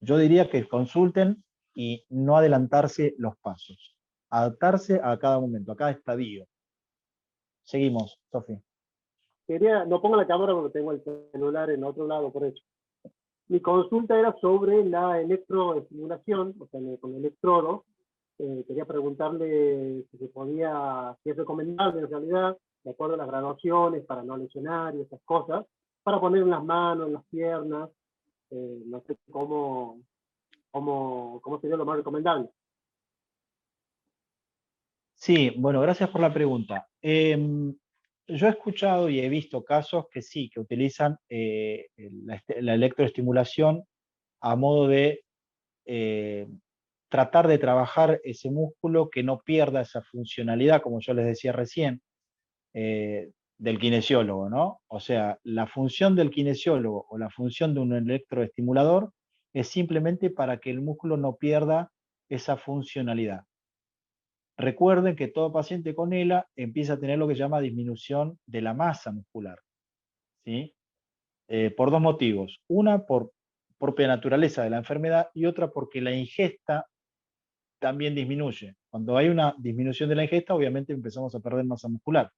Yo diría que consulten y no adelantarse los pasos. Adaptarse a cada momento, a cada estadio. Seguimos, Sofi. No pongo la cámara porque tengo el celular en otro lado, por eso. Mi consulta era sobre la electroestimulación, o sea, con el electrodo. Quería preguntarle si se podía, si es recomendable en realidad, de acuerdo a las graduaciones, para no lesionar y esas cosas, para poner en las manos, en las piernas, no sé cómo sería lo más recomendable. Sí, bueno, gracias por la pregunta. Yo he escuchado y he visto casos que sí, que utilizan la electroestimulación a modo de tratar de trabajar ese músculo que no pierda esa funcionalidad, como yo les decía recién, del kinesiólogo, ¿no? O sea, la función del kinesiólogo o la función de un electroestimulador es simplemente para que el músculo no pierda esa funcionalidad. Recuerden que todo paciente con ELA empieza a tener lo que se llama disminución de la masa muscular, ¿sí? Por dos motivos. Una, por propia naturaleza de la enfermedad, y otra porque la ingesta también disminuye. Cuando hay una disminución de la ingesta, obviamente empezamos a perder masa muscular.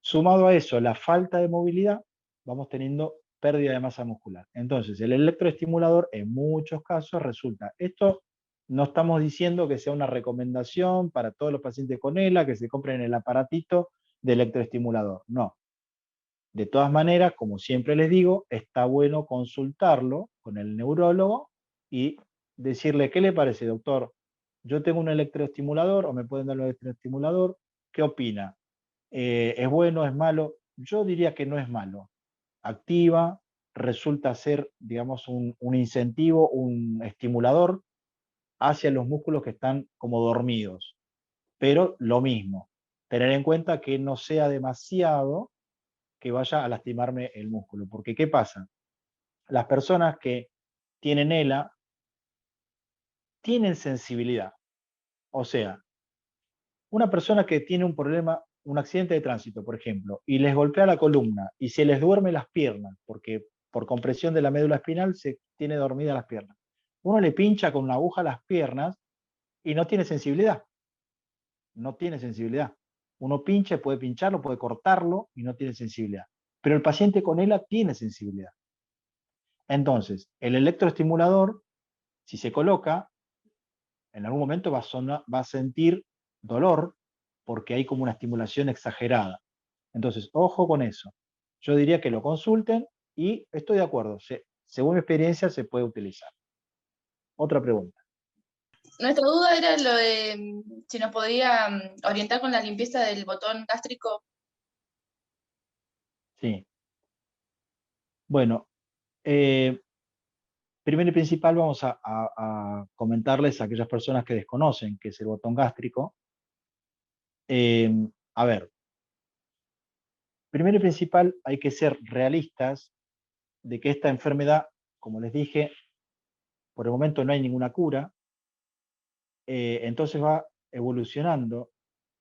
Sumado a eso, la falta de movilidad, vamos teniendo pérdida de masa muscular. Entonces, el electroestimulador en muchos casos resulta, esto no estamos diciendo que sea una recomendación para todos los pacientes con ELA, que se compren el aparatito de electroestimulador, no. De todas maneras, como siempre les digo, está bueno consultarlo con el neurólogo y decirle, ¿qué le parece, doctor? Yo tengo un electroestimulador o me pueden dar un electroestimulador, ¿qué opina? ¿Es bueno, es malo? Yo diría que no es malo. Activa, resulta ser, digamos, un incentivo, un estimulador hacia los músculos que están como dormidos. Pero lo mismo, tener en cuenta que no sea demasiado que vaya a lastimarme el músculo. Porque, ¿qué pasa? Las personas que tienen ELA tienen sensibilidad. O sea, una persona que tiene un problema, un accidente de tránsito, por ejemplo, y les golpea la columna y se les duerme las piernas, porque por compresión de la médula espinal se tiene dormida las piernas. Uno le pincha con una aguja las piernas y no tiene sensibilidad. No tiene sensibilidad. Uno pincha, puede pincharlo, puede cortarlo y no tiene sensibilidad. Pero el paciente con ELA tiene sensibilidad. Entonces, el electroestimulador, si se coloca, en algún momento va a sentir dolor porque hay como una estimulación exagerada. Entonces, ojo con eso. Yo diría que lo consulten y estoy de acuerdo. Según mi experiencia, se puede utilizar. Otra pregunta. Nuestra duda era lo de si nos podía orientar con la limpieza del botón gástrico. Sí. Bueno, primero y principal vamos a comentarles a aquellas personas que desconocen qué es el botón gástrico. A ver, primero y principal hay que ser realistas de que esta enfermedad, como les dije, por el momento no hay ninguna cura, entonces va evolucionando.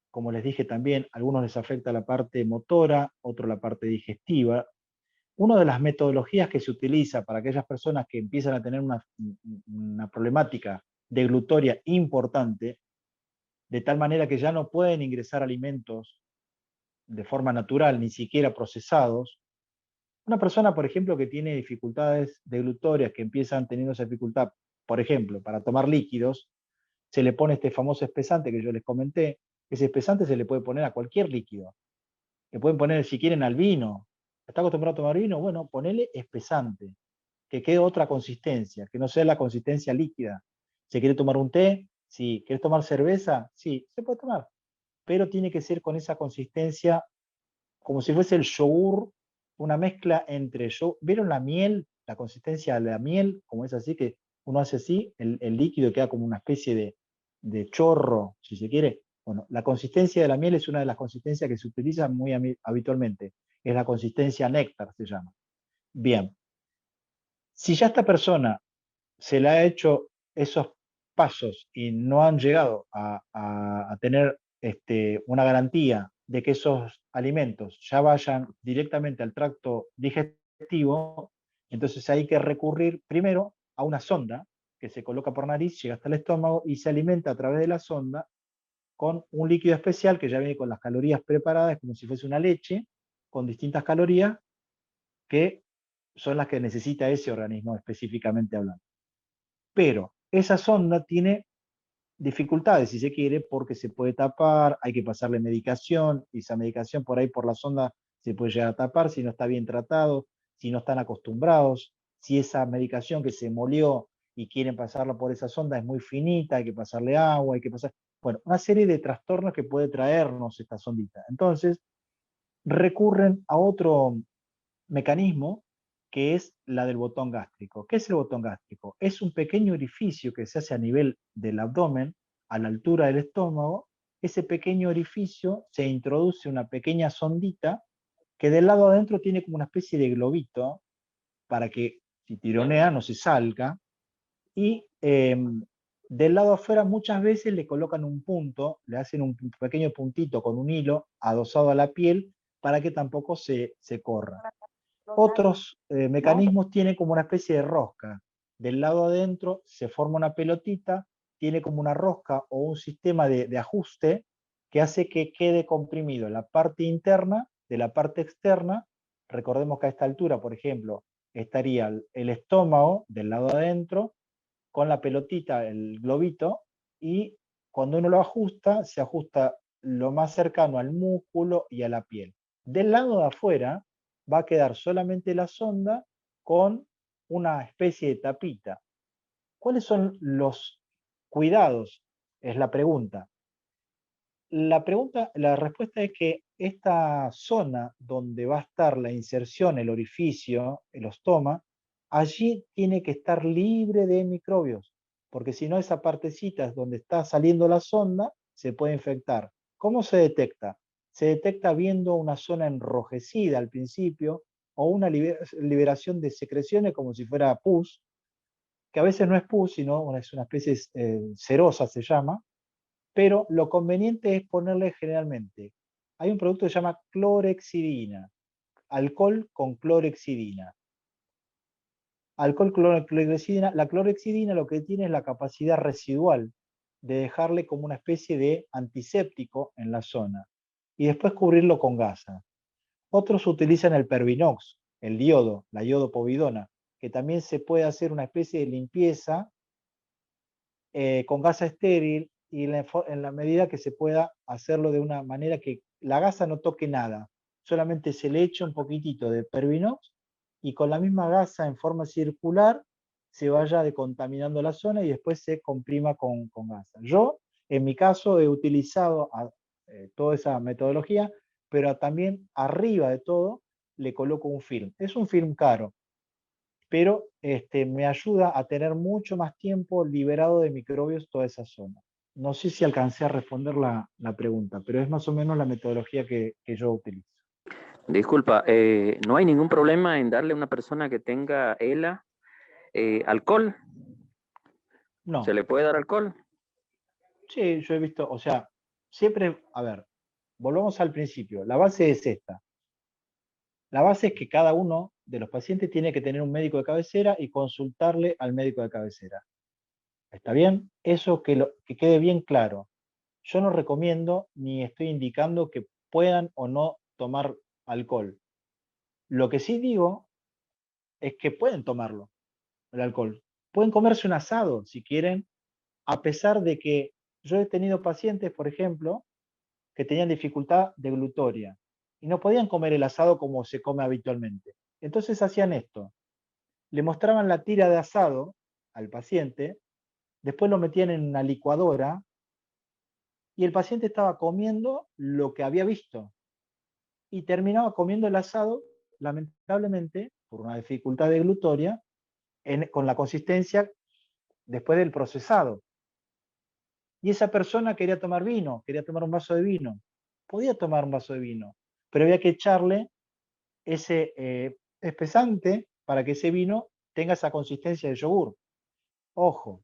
Como les dije también, a algunos les afecta la parte motora, otro la parte digestiva. Una de las metodologías que se utiliza para aquellas personas que empiezan a tener una problemática deglutoria importante, de tal manera que ya no pueden ingresar alimentos de forma natural, ni siquiera procesados. Una persona, por ejemplo, que tiene dificultades deglutorias, que empiezan teniendo esa dificultad, por ejemplo, para tomar líquidos, se le pone este famoso espesante que yo les comenté. Ese espesante se le puede poner a cualquier líquido. Le pueden poner, si quieren, al vino. ¿Está acostumbrado a tomar vino? Bueno, ponele espesante, que quede otra consistencia, que no sea la consistencia líquida. ¿Se quiere tomar un té? Sí. ¿Quieres tomar cerveza? Sí, se puede tomar. Pero tiene que ser con esa consistencia, como si fuese el yogur, una mezcla entre yogur. ¿Vieron la miel? La consistencia de la miel, como es así, que uno hace así, el líquido queda como una especie de chorro, si se quiere. Bueno, la consistencia de la miel es una de las consistencias que se utiliza muy habitualmente. Es la consistencia néctar, se llama. Bien. Si ya esta persona se le ha hecho esos pasos y no han llegado a tener una garantía de que esos alimentos ya vayan directamente al tracto digestivo, entonces hay que recurrir primero a una sonda que se coloca por nariz, llega hasta el estómago y se alimenta a través de la sonda con un líquido especial que ya viene con las calorías preparadas, como si fuese una leche, con distintas calorías que son las que necesita ese organismo específicamente hablando. Pero esa sonda tiene dificultades, si se quiere, porque se puede tapar, hay que pasarle medicación, y esa medicación por ahí por la sonda se puede llegar a tapar si no está bien tratado, si no están acostumbrados, si esa medicación que se molió y quieren pasarla por esa sonda es muy finita, hay que pasarle agua, hay que pasar, bueno, una serie de trastornos que puede traernos esta sondita. Entonces, recurren a otro mecanismo que es la del botón gástrico. ¿Qué es el botón gástrico? Es un pequeño orificio que se hace a nivel del abdomen, a la altura del estómago. Ese pequeño orificio se introduce una pequeña sondita que del lado adentro tiene como una especie de globito para que si tironea no se salga. Y del lado afuera muchas veces le colocan un punto, le hacen un pequeño puntito con un hilo adosado a la piel para que tampoco se corra. Otros mecanismos tienen como una especie de rosca. Del lado adentro se forma una pelotita, tiene como una rosca o un sistema de ajuste que hace que quede comprimido la parte interna de la parte externa. Recordemos que a esta altura, por ejemplo, estaría el estómago del lado adentro con la pelotita, el globito, y cuando uno lo ajusta, se ajusta lo más cercano al músculo y a la piel. Del lado de afuera va a quedar solamente la sonda con una especie de tapita. ¿Cuáles son los cuidados? Es la pregunta. La respuesta es que esta zona donde va a estar la inserción, el orificio, el ostoma, allí tiene que estar libre de microbios, porque si no esa partecita es donde está saliendo la sonda, se puede infectar. ¿Cómo se detecta? Se detecta viendo una zona enrojecida al principio o una liberación de secreciones como si fuera pus, que a veces no es pus, sino es una especie cerosa se llama, pero lo conveniente es ponerle generalmente, hay un producto que se llama clorexidina, alcohol con clorexidina. Alcohol, clorexidina, la clorexidina lo que tiene es la capacidad residual de dejarle como una especie de antiséptico en la zona y después cubrirlo con gasa. Otros utilizan el Pervinox, el diodo, la iodopovidona, que también se puede hacer una especie de limpieza con gasa estéril y en la medida que se pueda hacerlo de una manera que la gasa no toque nada, solamente se le echa un poquitito de Pervinox y con la misma gasa en forma circular se vaya decontaminando la zona y después se comprima con gasa. Yo, en mi caso, he utilizado toda esa metodología, pero también arriba de todo le coloco un film. Es un film caro, pero me ayuda a tener mucho más tiempo liberado de microbios toda esa zona. No sé si alcancé a responder la pregunta, pero es más o menos la metodología que yo utilizo. Disculpa, ¿no hay ningún problema en darle a una persona que tenga ELA alcohol? No. ¿Se le puede dar alcohol? Sí, yo he visto, o sea, siempre, a ver, volvamos al principio. La base es esta. La base es que cada uno de los pacientes tiene que tener un médico de cabecera y consultarle al médico de cabecera. ¿Está bien? Eso que quede bien claro. Yo no recomiendo ni estoy indicando que puedan o no tomar alcohol. Lo que sí digo es que pueden tomarlo, el alcohol. Pueden comerse un asado si quieren, a pesar de que yo he tenido pacientes, por ejemplo, que tenían dificultad deglutoria y no podían comer el asado como se come habitualmente. Entonces hacían esto. Le mostraban la tira de asado al paciente, después lo metían en una licuadora y el paciente estaba comiendo lo que había visto y terminaba comiendo el asado, lamentablemente, por una dificultad deglutoria, con la consistencia después del procesado. Y esa persona quería tomar vino, quería tomar un vaso de vino. Podía tomar un vaso de vino, pero había que echarle ese espesante para que ese vino tenga esa consistencia de yogur. Ojo,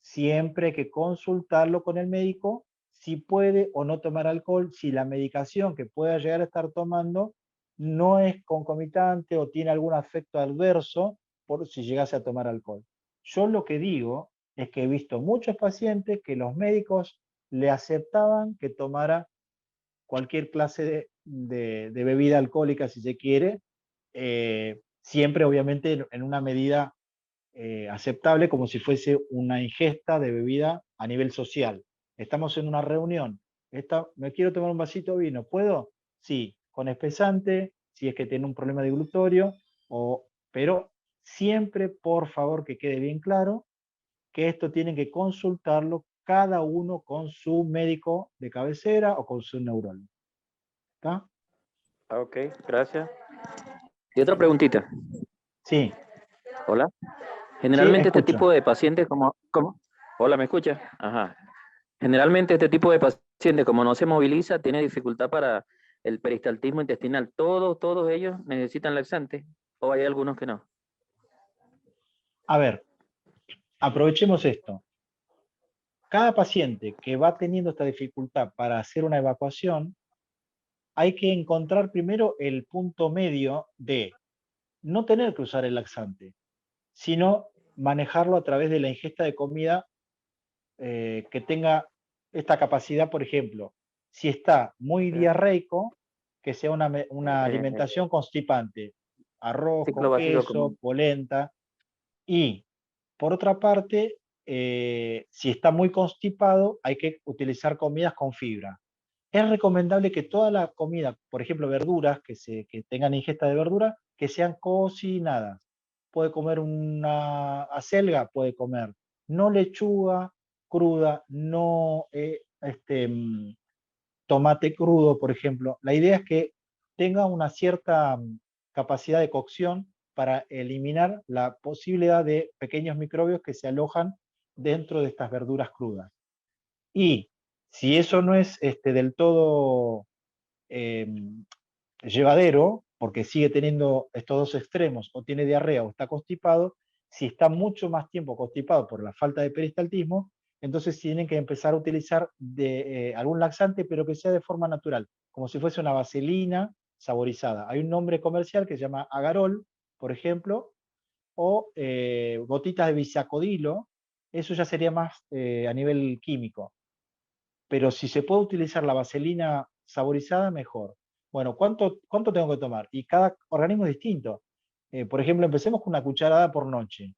siempre hay que consultarlo con el médico si puede o no tomar alcohol, si la medicación que pueda llegar a estar tomando no es concomitante o tiene algún efecto adverso por si llegase a tomar alcohol. Yo lo que digo es que he visto muchos pacientes que los médicos le aceptaban que tomara cualquier clase de bebida alcohólica, si se quiere, siempre obviamente en una medida aceptable, como si fuese una ingesta de bebida a nivel social. Estamos en una reunión, me quiero tomar un vasito de vino, ¿puedo? Sí, con espesante, si es que tiene un problema de glutorio, pero siempre, por favor, que quede bien claro que esto tienen que consultarlo cada uno con su médico de cabecera o con su neurólogo. ¿Está? Ok, gracias. Y otra preguntita. Sí, Hola. sí, Generalmente este escucho. tipo de pacientes, ¿cómo? Hola, ¿me escucha? Ajá. Generalmente este tipo de paciente, como no se moviliza, tiene dificultad para el peristaltismo intestinal. Todos ellos necesitan laxante, o hay algunos que no. A ver, aprovechemos esto. Cada paciente que va teniendo esta dificultad para hacer una evacuación, hay que encontrar primero el punto medio de no tener que usar el laxante, sino manejarlo a través de la ingesta de comida que tenga esta capacidad, por ejemplo, si está muy diarreico, que sea una Eh, alimentación constipante, arroz ciclo con básico queso, común. polenta, y por otra parte, si está muy constipado, hay que utilizar comidas con fibra. Es recomendable que toda la comida, por ejemplo, verduras, que tengan ingesta de verdura, que sean cocinadas. Puede comer una acelga, puede comer no lechuga cruda, no tomate crudo, por ejemplo. La idea es que tenga una cierta capacidad de cocción para eliminar la posibilidad de pequeños microbios que se alojan dentro de estas verduras crudas. Y si eso no es del todo eh, llevadero, porque sigue teniendo estos dos extremos, o tiene diarrea o está constipado, si está mucho más tiempo constipado por la falta de peristaltismo, entonces tienen que empezar a utilizar algún laxante, pero que sea de forma natural, como si fuese una vaselina saborizada. Hay un nombre comercial que se llama Agarol, por ejemplo, o gotitas de bisacodilo, eso ya sería más a nivel químico. Pero si se puede utilizar la vaselina saborizada, mejor. Bueno, ¿cuánto tengo que tomar? Y cada organismo es distinto. Por ejemplo, empecemos con una cucharada por noche.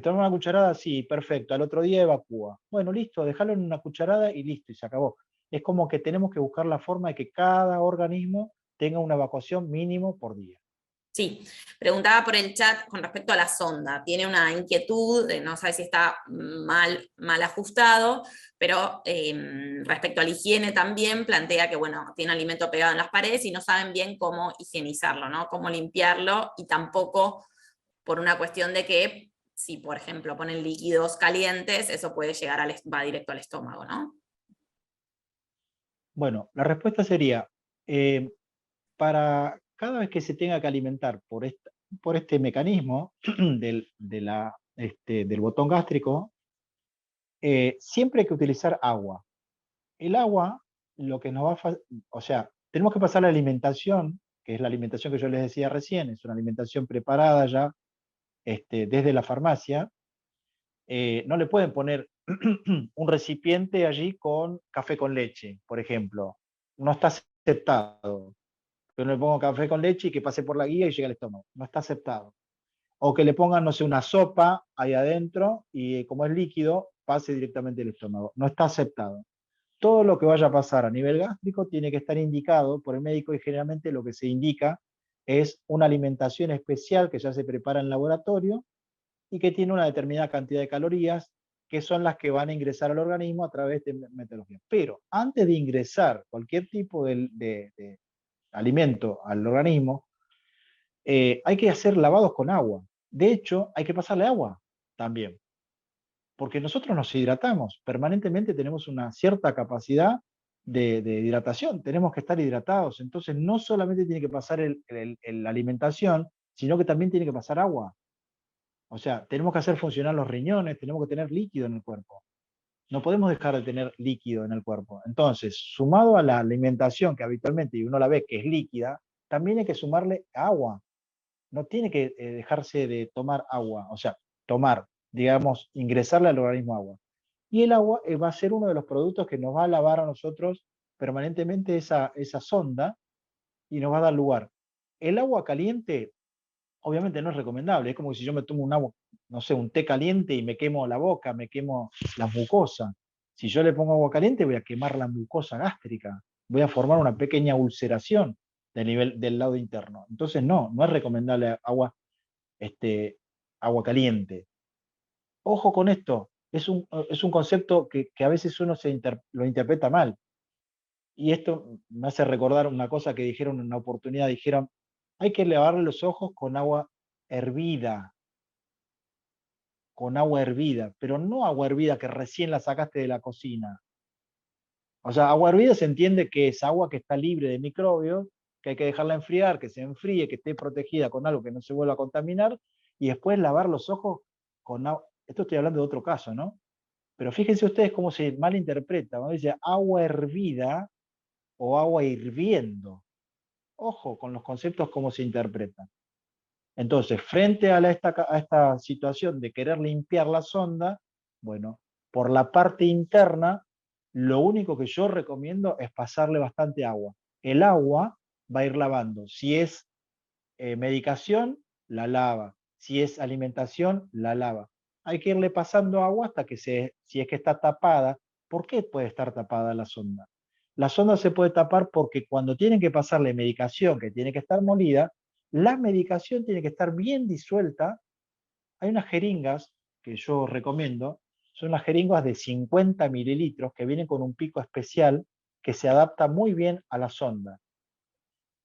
Tomar una cucharada, sí, perfecto. Al otro día evacúa. Bueno, listo, déjalo en una cucharada y listo, y se acabó. Es como que tenemos que buscar la forma de que cada organismo tenga una evacuación mínimo por día. Sí, preguntaba por el chat con respecto a la sonda. Tiene una inquietud, no sabe si está mal ajustado, pero respecto a la higiene también plantea que, bueno, tiene alimento pegado en las paredes y no saben bien cómo higienizarlo, ¿no? Cómo limpiarlo, y tampoco por una cuestión de que si, por ejemplo, ponen líquidos calientes, eso puede llegar va directo al estómago, ¿no? Bueno, la respuesta sería, eh, para cada vez que se tenga que alimentar por este mecanismo del botón gástrico, siempre hay que utilizar agua. El agua, lo que nos va a... O sea, tenemos que pasar la alimentación, que es la alimentación que yo les decía recién, es una alimentación preparada ya desde la farmacia. No le pueden poner un recipiente allí con café con leche, por ejemplo. No está aceptado. Yo no le pongo café con leche y que pase por la guía y llegue al estómago. No está aceptado. O que le pongan, no sé, una sopa ahí adentro y como es líquido, pase directamente al estómago. No está aceptado. Todo lo que vaya a pasar a nivel gástrico tiene que estar indicado por el médico, y generalmente lo que se indica es una alimentación especial que ya se prepara en laboratorio y que tiene una determinada cantidad de calorías, que son las que van a ingresar al organismo a través de metodología. Pero antes de ingresar cualquier tipo de alimento al organismo, hay que hacer lavados con agua. De hecho, hay que pasarle agua también, porque nosotros nos hidratamos, permanentemente tenemos una cierta capacidad de hidratación, tenemos que estar hidratados, entonces no solamente tiene que pasar la alimentación, sino que también tiene que pasar agua. O sea, tenemos que hacer funcionar los riñones, tenemos que tener líquido en el cuerpo. No podemos dejar de tener líquido en el cuerpo. Entonces, sumado a la alimentación que habitualmente y uno la ve que es líquida, también hay que sumarle agua. No tiene que dejarse de tomar agua, o sea, tomar, digamos, ingresarle al organismo agua. Y el agua va a ser uno de los productos que nos va a lavar a nosotros permanentemente esa sonda y nos va a dar lugar. El agua caliente, obviamente no es recomendable, es como si yo me tomo un agua, no sé, un té caliente y me quemo la boca, me quemo la mucosa. Si yo le pongo agua caliente voy a quemar la mucosa gástrica, voy a formar una pequeña ulceración del lado interno. Entonces no es recomendable agua caliente. Ojo con esto, es un concepto que a veces uno lo interpreta mal. Y esto me hace recordar una cosa que dijeron en una oportunidad, dijeron, hay que lavarle los ojos con agua hervida, con agua hervida, pero no agua hervida que recién la sacaste de la cocina. O sea, agua hervida se entiende que es agua que está libre de microbios, que hay que dejarla enfriar, que se enfríe, que esté protegida con algo que no se vuelva a contaminar, y después lavar los ojos con agua. Esto estoy hablando de otro caso, ¿no? Pero fíjense ustedes cómo se malinterpreta. Cuando dice agua hervida o agua hirviendo. Ojo con los conceptos, cómo se interpretan. Entonces, frente a esta situación de querer limpiar la sonda, bueno, por la parte interna, lo único que yo recomiendo es pasarle bastante agua. El agua va a ir lavando. Si es medicación, la lava. Si es alimentación, la lava. Hay que irle pasando agua hasta que si es que está tapada. ¿Por qué puede estar tapada la sonda? La sonda se puede tapar porque cuando tienen que pasarle medicación que tiene que estar molida, la medicación tiene que estar bien disuelta. Hay unas jeringas que yo recomiendo, son las jeringas de 50 mililitros que vienen con un pico especial que se adapta muy bien a la sonda.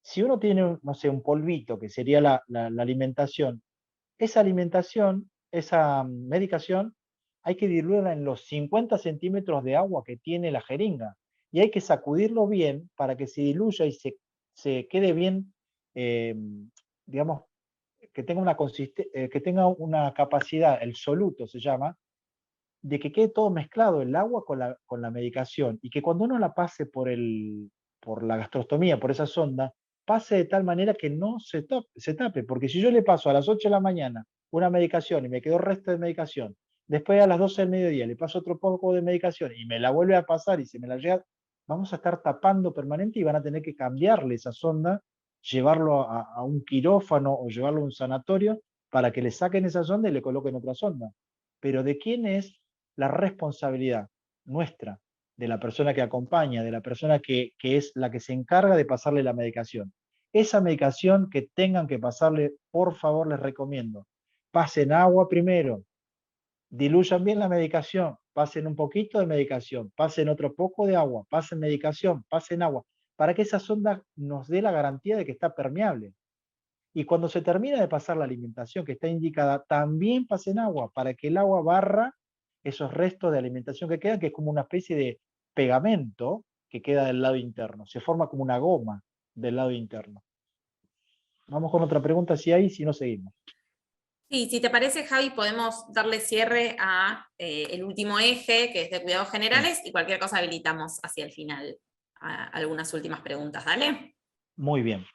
Si uno tiene, no sé, un polvito, que sería la alimentación, esa medicación, hay que diluirla en los 50 centímetros de agua que tiene la jeringa. Y hay que sacudirlo bien para que se diluya y se quede bien, digamos, que tenga una capacidad, el soluto se llama, de que quede todo mezclado, el agua con la medicación, y que cuando uno la pase por la gastrostomía, por esa sonda, pase de tal manera que no se tape, porque si yo le paso a las 8 de la mañana una medicación y me quedó resto de medicación, después a las 12 del mediodía le paso otro poco de medicación y me la vuelve a pasar y se me la llega, vamos a estar tapando permanente y van a tener que cambiarle esa sonda, llevarlo a un quirófano o llevarlo a un sanatorio para que le saquen esa sonda y le coloquen otra sonda. Pero ¿de quién es la responsabilidad? Nuestra, de la persona que acompaña, de la persona que es la que se encarga de pasarle la medicación. Esa medicación que tengan que pasarle, por favor les recomiendo, pasen agua primero, diluyan bien la medicación, pasen un poquito de medicación, pasen otro poco de agua, pasen medicación, pasen agua, para que esa sonda nos dé la garantía de que está permeable. Y cuando se termina de pasar la alimentación que está indicada, también pasen agua para que el agua barra esos restos de alimentación que quedan, que es como una especie de pegamento que queda del lado interno. Se forma como una goma del lado interno. Vamos con otra pregunta, si hay, si no seguimos. Sí, si te parece, Javi, podemos darle cierre a el último eje, que es de cuidados generales, y cualquier cosa habilitamos hacia el final a algunas últimas preguntas. ¿Dale? Muy bien.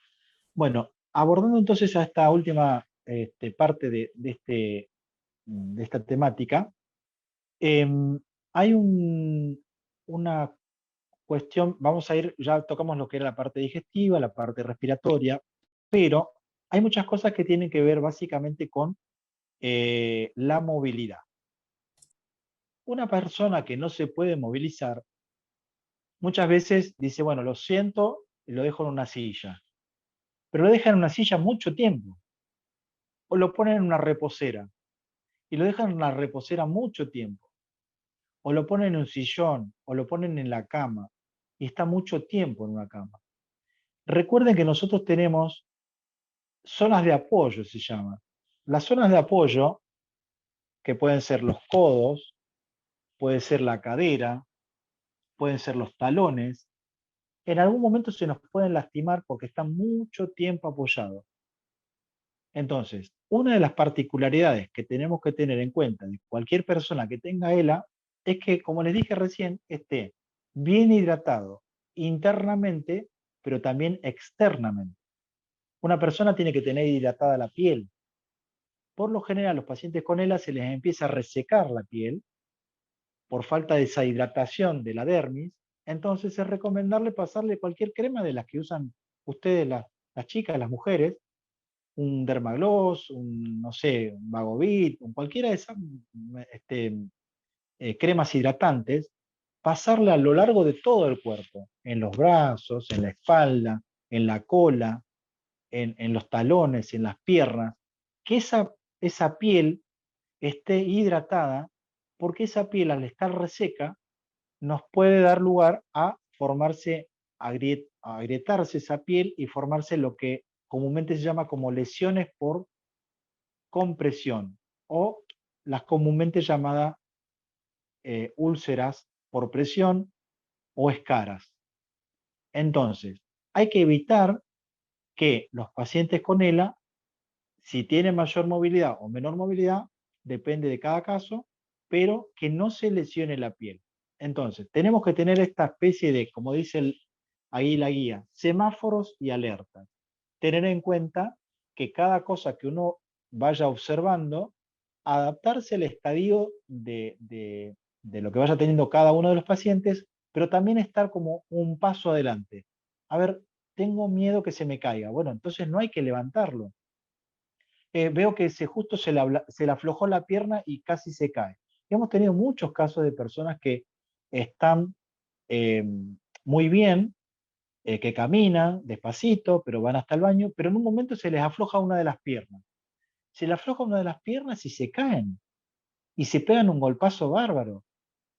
Bueno, abordando entonces a esta última parte de esta temática, hay una cuestión, vamos a ir, ya tocamos lo que era la parte digestiva, la parte respiratoria, pero hay muchas cosas que tienen que ver básicamente con la movilidad. Una persona que no se puede movilizar, muchas veces dice, bueno, lo siento y lo dejo en una silla, pero lo dejan en una silla mucho tiempo, o lo ponen en una reposera, y lo dejan en una reposera mucho tiempo, o lo ponen en un sillón, o lo ponen en la cama, y está mucho tiempo en una cama. Recuerden que nosotros tenemos zonas de apoyo, se llama. Las zonas de apoyo, que pueden ser los codos, puede ser la cadera, pueden ser los talones, en algún momento se nos pueden lastimar porque están mucho tiempo apoyados. Entonces, una de las particularidades que tenemos que tener en cuenta de cualquier persona que tenga ELA es que, como les dije recién, esté bien hidratado internamente, pero también externamente. Una persona tiene que tener hidratada la piel. Por lo general, los pacientes con ELA se les empieza a resecar la piel por falta de esa hidratación de la dermis. Entonces es recomendarle pasarle cualquier crema de las que usan ustedes, las chicas, las mujeres, un Dermagloss, no sé, un Vagovit, cualquiera de esas cremas hidratantes, pasarle a lo largo de todo el cuerpo, en los brazos, en la espalda, en la cola, en los talones, en las piernas, que esa piel esté hidratada, porque esa piel al estar reseca nos puede dar lugar a formarse, a agrietarse esa piel y formarse lo que comúnmente se llama como lesiones por compresión o las comúnmente llamadas úlceras por presión o escaras. Entonces, hay que evitar que los pacientes con ELA, si tienen mayor movilidad o menor movilidad, depende de cada caso, pero que no se lesione la piel. Entonces, tenemos que tener esta especie de, como dice ahí la guía, semáforos y alertas. Tener en cuenta que cada cosa que uno vaya observando, adaptarse al estadio de lo que vaya teniendo cada uno de los pacientes, pero también estar como un paso adelante. A ver, tengo miedo que se me caiga. Bueno, entonces no hay que levantarlo. Veo que justo se le aflojó la pierna y casi se cae. Y hemos tenido muchos casos de personas que están muy bien, que caminan despacito, pero van hasta el baño, pero en un momento se les afloja una de las piernas. Se les afloja una de las piernas y se caen. Y se pegan un golpazo bárbaro.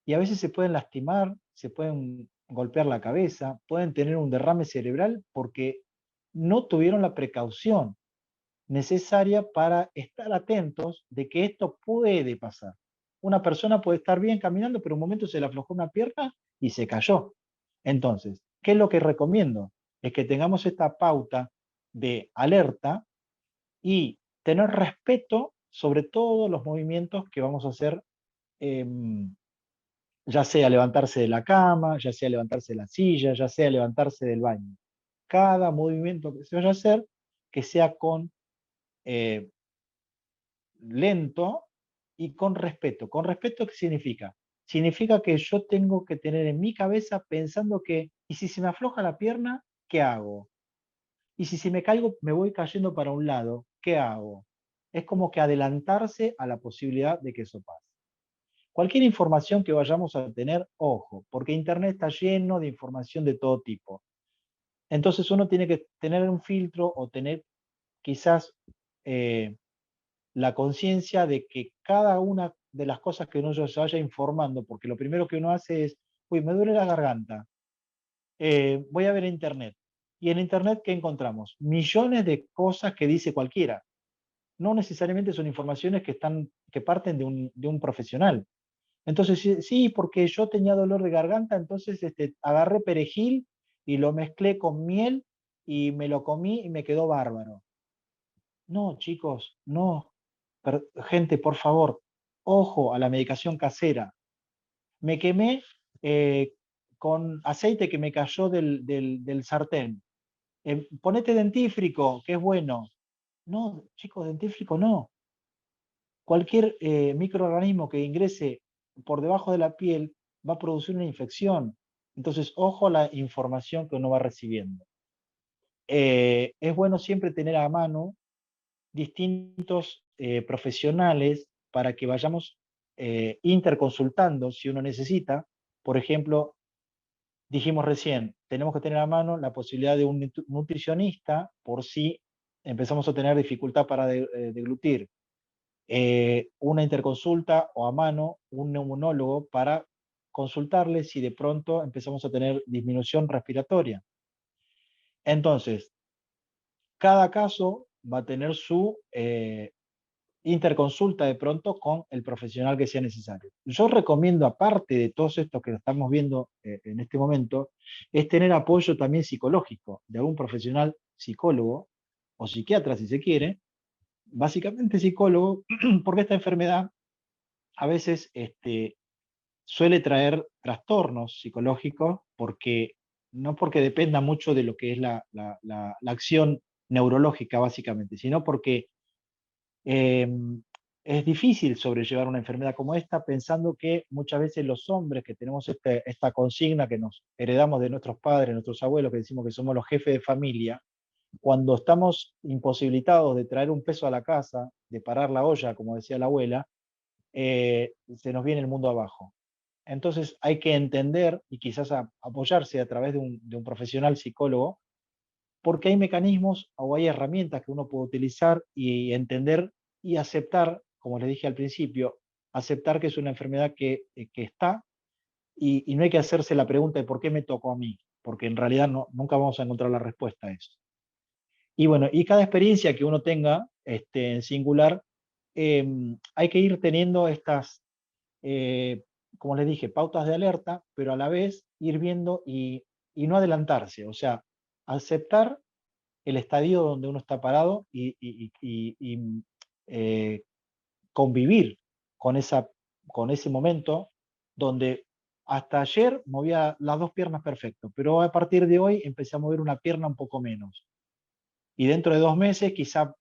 Y a veces se pueden lastimar, se pueden golpear la cabeza, pueden tener un derrame cerebral porque no tuvieron la precaución necesaria para estar atentos de que esto puede pasar. Una persona puede estar bien caminando, pero en un momento se le aflojó una pierna y se cayó. Entonces, ¿qué es lo que recomiendo? Es que tengamos esta pauta de alerta y tener respeto sobre todos los movimientos que vamos a hacer, ya sea levantarse de la cama, ya sea levantarse de la silla, ya sea levantarse del baño. Cada movimiento que se vaya a hacer, que sea con lento y con respeto. ¿Con respeto qué significa? Significa que yo tengo que tener en mi cabeza pensando que, ¿y si se me afloja la pierna, qué hago? Y si me caigo, me voy cayendo para un lado, ¿qué hago? Es como que adelantarse a la posibilidad de que eso pase. Cualquier información que vayamos a tener, ojo, porque Internet está lleno de información de todo tipo. Entonces uno tiene que tener un filtro o tener quizás la conciencia de que cada una de las cosas que uno se vaya informando, porque lo primero que uno hace es, uy, me duele la garganta, voy a ver Internet. Y en Internet, ¿qué encontramos? Millones de cosas que dice cualquiera. No necesariamente son informaciones que parten de un profesional. Entonces, sí, porque yo tenía dolor de garganta, entonces agarré perejil y lo mezclé con miel y me lo comí y me quedó bárbaro. No, chicos, no. Gente, por favor, ojo a la medicación casera. Me quemé con aceite que me cayó del sartén. Ponete dentífrico, que es bueno. No, chicos, dentífrico no. Cualquier microorganismo que ingrese por debajo de la piel va a producir una infección. Entonces, ojo a la información que uno va recibiendo. Es bueno siempre tener a mano distintos profesionales para que vayamos interconsultando si uno necesita. Por ejemplo, dijimos recién, tenemos que tener a mano la posibilidad de un nutricionista por si empezamos a tener dificultad para deglutir. Una interconsulta o a mano un neumonólogo para consultarle si de pronto empezamos a tener disminución respiratoria. Entonces, cada caso va a tener su interconsulta de pronto con el profesional que sea necesario. Yo recomiendo, aparte de todos estos que estamos viendo en este momento, es tener apoyo también psicológico de algún profesional psicólogo o psiquiatra si se quiere, básicamente psicólogo, porque esta enfermedad a veces suele traer trastornos psicológicos no porque dependa mucho de lo que es la acción neurológica básicamente, sino porque es difícil sobrellevar una enfermedad como esta pensando que muchas veces los hombres que tenemos esta consigna que nos heredamos de nuestros padres, nuestros abuelos, que decimos que somos los jefes de familia, cuando estamos imposibilitados de traer un peso a la casa, de parar la olla, como decía la abuela, se nos viene el mundo abajo. Entonces hay que entender y quizás apoyarse a través de un profesional psicólogo, porque hay mecanismos o hay herramientas que uno puede utilizar y entender y aceptar, como les dije al principio, aceptar que es una enfermedad que está y no hay que hacerse la pregunta de por qué me tocó a mí, porque en realidad nunca vamos a encontrar la respuesta a eso. Y bueno, y cada experiencia que uno tenga en singular hay que ir teniendo estas, como les dije, pautas de alerta, pero a la vez ir viendo y no adelantarse, o sea, aceptar el estadio donde uno está parado y convivir con ese momento donde hasta ayer movía las dos piernas perfecto, pero a partir de hoy empecé a mover una pierna un poco menos. Y dentro de 2 meses quizá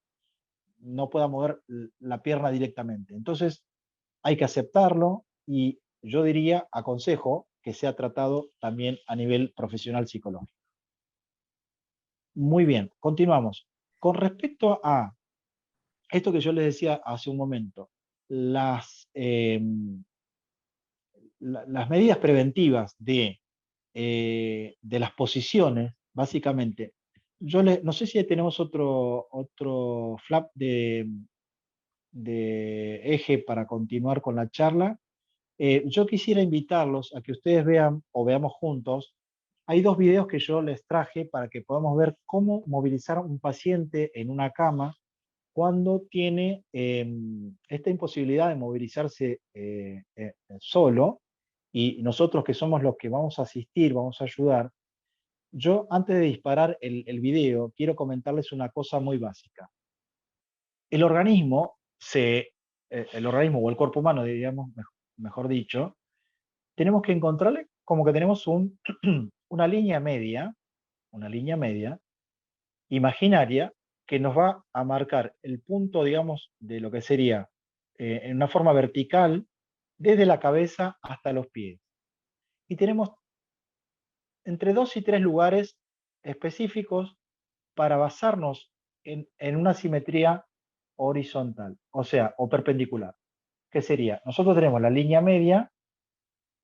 no pueda mover la pierna directamente. Entonces hay que aceptarlo y yo diría, aconsejo, que sea tratado también a nivel profesional psicológico. Muy bien, continuamos. Con respecto a esto que yo les decía hace un momento, las medidas preventivas de las posiciones, básicamente, no sé si tenemos otro flap de eje para continuar con la charla. Yo quisiera invitarlos a que ustedes vean o veamos juntos. Hay 2 videos que yo les traje para que podamos ver cómo movilizar a un paciente en una cama cuando tiene esta imposibilidad de movilizarse solo, y nosotros que somos los que vamos a asistir, vamos a ayudar. Yo, antes de disparar el video, quiero comentarles una cosa muy básica. El organismo, el organismo o el cuerpo humano, diríamos, mejor dicho, tenemos que encontrarle como que tenemos una línea media imaginaria, que nos va a marcar el punto, digamos, de lo que sería en una forma vertical, desde la cabeza hasta los pies. Y tenemos entre 2 y 3 lugares específicos para basarnos en una simetría horizontal, o sea, o perpendicular. ¿Qué sería? Nosotros tenemos la línea media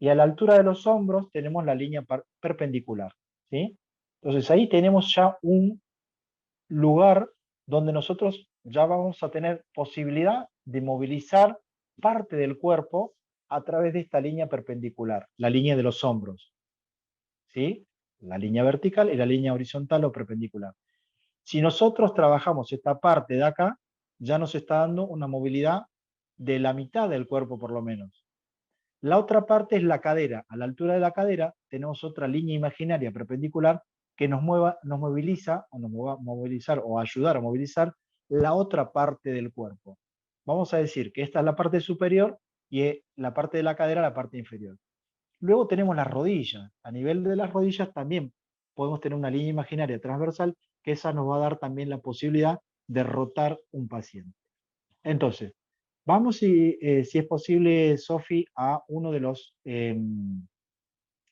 y a la altura de los hombros tenemos la línea perpendicular, ¿sí? Entonces ahí tenemos ya un lugar donde nosotros ya vamos a tener posibilidad de movilizar parte del cuerpo a través de esta línea perpendicular, la línea de los hombros, ¿sí? La línea vertical y la línea horizontal o perpendicular. Si nosotros trabajamos esta parte de acá, ya nos está dando una movilidad de la mitad del cuerpo por lo menos. La otra parte es la cadera. A la altura de la cadera tenemos otra línea imaginaria perpendicular que nos moviliza, o nos va a movilizar o ayudar a movilizar la otra parte del cuerpo. Vamos a decir que esta es la parte superior y la parte de la cadera la parte inferior. Luego tenemos las rodillas. A nivel de las rodillas también podemos tener una línea imaginaria transversal, que esa nos va a dar también la posibilidad de rotar un paciente. Entonces, vamos, si es posible, Sofi, a uno de los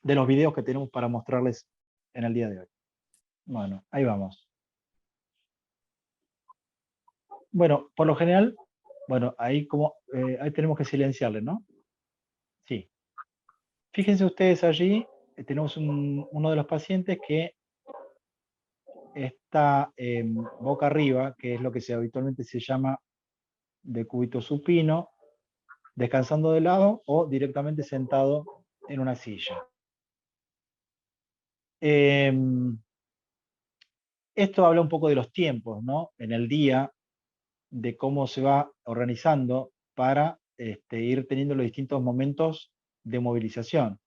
videos que tenemos para mostrarles en el día de hoy. Bueno, ahí vamos. Bueno, por lo general, bueno, ahí tenemos que silenciarle, ¿no? Sí. Fíjense ustedes allí, tenemos uno de los pacientes que está boca arriba, que es lo que habitualmente se llama decúbito supino, descansando de lado o directamente sentado en una silla. Esto habla un poco de los tiempos, ¿no? En el día, de cómo se va organizando para ir teniendo los distintos momentos de movilización.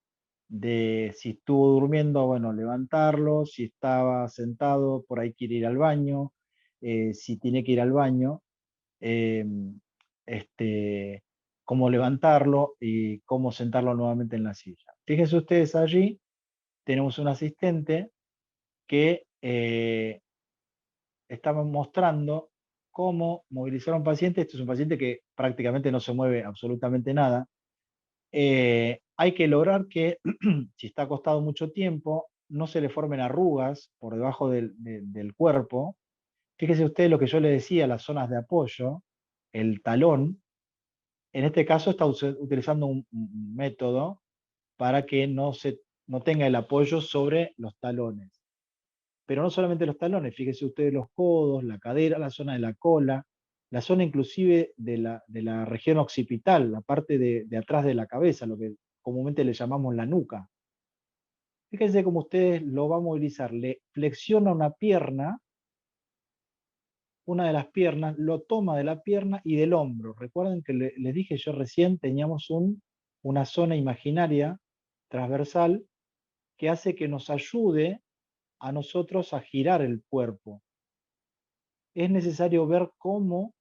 De si estuvo durmiendo, bueno, levantarlo, si estaba sentado, por ahí quiere ir al baño, si tiene que ir al baño, cómo levantarlo y cómo sentarlo nuevamente en la silla. Fíjense ustedes allí, tenemos un asistente que estaba mostrando cómo movilizar a un paciente. Este es un paciente que prácticamente no se mueve absolutamente nada. Hay que lograr que, si está acostado mucho tiempo, no se le formen arrugas por debajo del cuerpo. Fíjese usted lo que yo le decía, las zonas de apoyo, el talón. En este caso está utilizando un método para que no tenga el apoyo sobre los talones. Pero no solamente los talones, fíjese ustedes los codos, la cadera, la zona de la cola, la zona inclusive de la región occipital, la parte de atrás de la cabeza, lo que comúnmente le llamamos la nuca. Fíjense cómo ustedes lo va a movilizar. Le flexiona una pierna una de las piernas, lo toma de la pierna y del hombro. Recuerden que les dije yo recién, teníamos una zona imaginaria transversal que hace que nos ayude a nosotros a girar el cuerpo. Es necesario ver cómo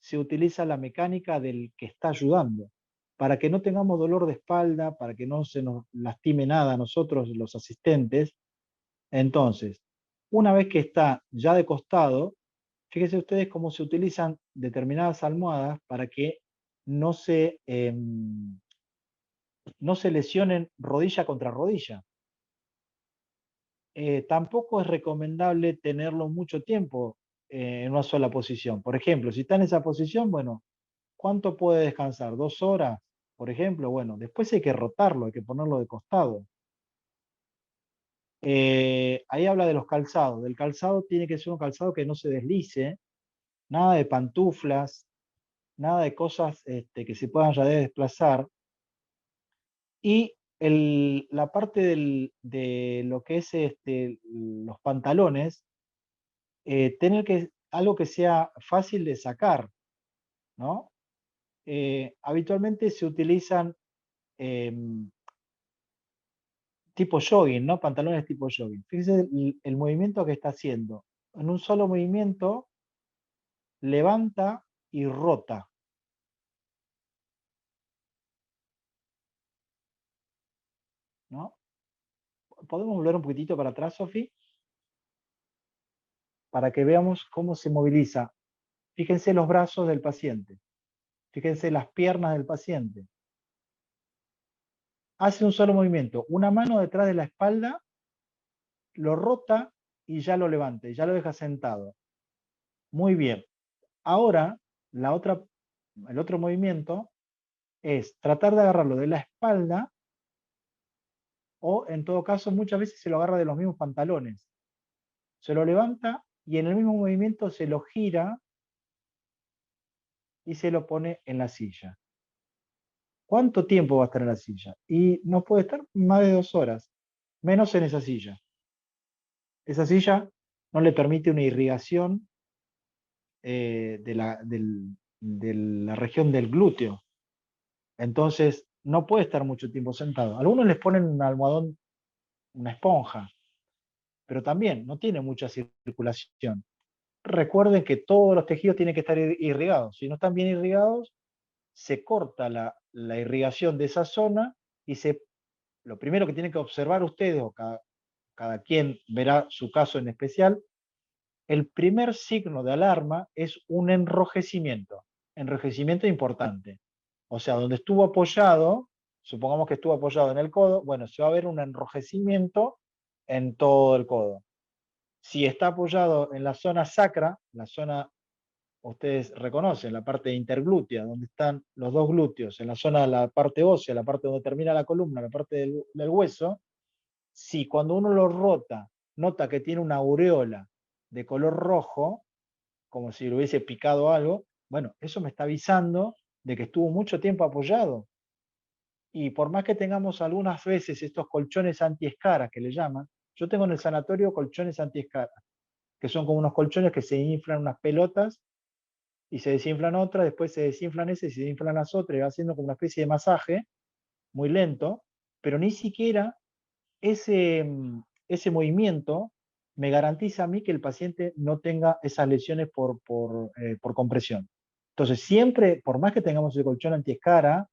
se utiliza la mecánica del que está ayudando, para que no tengamos dolor de espalda, para que no se nos lastime nada a nosotros los asistentes. Entonces, una vez que está ya de costado, fíjense ustedes cómo se utilizan determinadas almohadas para que no se lesionen rodilla contra rodilla. Tampoco es recomendable tenerlo mucho tiempo en una sola posición. Por ejemplo, si está en esa posición, bueno, ¿cuánto puede descansar? ¿2 horas? Por ejemplo, bueno, después hay que rotarlo, hay que ponerlo de costado. Ahí habla de los calzados. Del calzado tiene que ser un calzado que no se deslice, nada de pantuflas, nada de cosas que se puedan ya desplazar. Y la parte de lo que es los pantalones, tener algo que sea fácil de sacar, ¿no? Habitualmente se utilizan tipo jogging, ¿no? Pantalones tipo jogging. Fíjense el movimiento que está haciendo. En un solo movimiento, levanta y rota. ¿No? ¿Podemos volver un poquitito para atrás, Sofi? Para que veamos cómo se moviliza. Fíjense los brazos del paciente. Fíjense las piernas del paciente. Hace un solo movimiento. Una mano detrás de la espalda, lo rota y ya lo levanta, y ya lo deja sentado. Muy bien. Ahora, el otro movimiento es tratar de agarrarlo de la espalda, o en todo caso muchas veces se lo agarra de los mismos pantalones. Se lo levanta y en el mismo movimiento se lo gira y se lo pone en la silla. ¿Cuánto tiempo va a estar en la silla? Y no puede estar más de 2 horas, menos en esa silla. Esa silla no le permite una irrigación de la región del glúteo. Entonces, no puede estar mucho tiempo sentado. Algunos les ponen un almohadón, una esponja, pero también no tiene mucha circulación. Recuerden que todos los tejidos tienen que estar irrigados. Si no están bien irrigados, se corta la irrigación de esa zona y lo primero que tienen que observar ustedes, o cada quien verá su caso en especial, el primer signo de alarma es un enrojecimiento importante. O sea, donde estuvo apoyado, supongamos que estuvo apoyado en el codo, bueno, se va a ver un enrojecimiento en todo el codo. Si está apoyado en la zona sacra, la zona, ustedes reconocen, la parte interglútea, donde están los dos glúteos, en la zona de la parte ósea, la parte donde termina la columna, la parte del hueso, si cuando uno lo rota, nota que tiene una aureola de color rojo, como si le hubiese picado algo, bueno, eso me está avisando de que estuvo mucho tiempo apoyado. Y por más que tengamos algunas veces estos colchones antiescaras que le llaman, yo tengo en el sanatorio colchones antiescaras, que son como unos colchones que se inflan unas pelotas y se desinflan otras, después se desinflan esas y se desinflan las otras, y va haciendo como una especie de masaje muy lento, pero ni siquiera ese movimiento me garantiza a mí que el paciente no tenga esas lesiones por compresión. Entonces, siempre, por más que tengamos el colchón antiescara,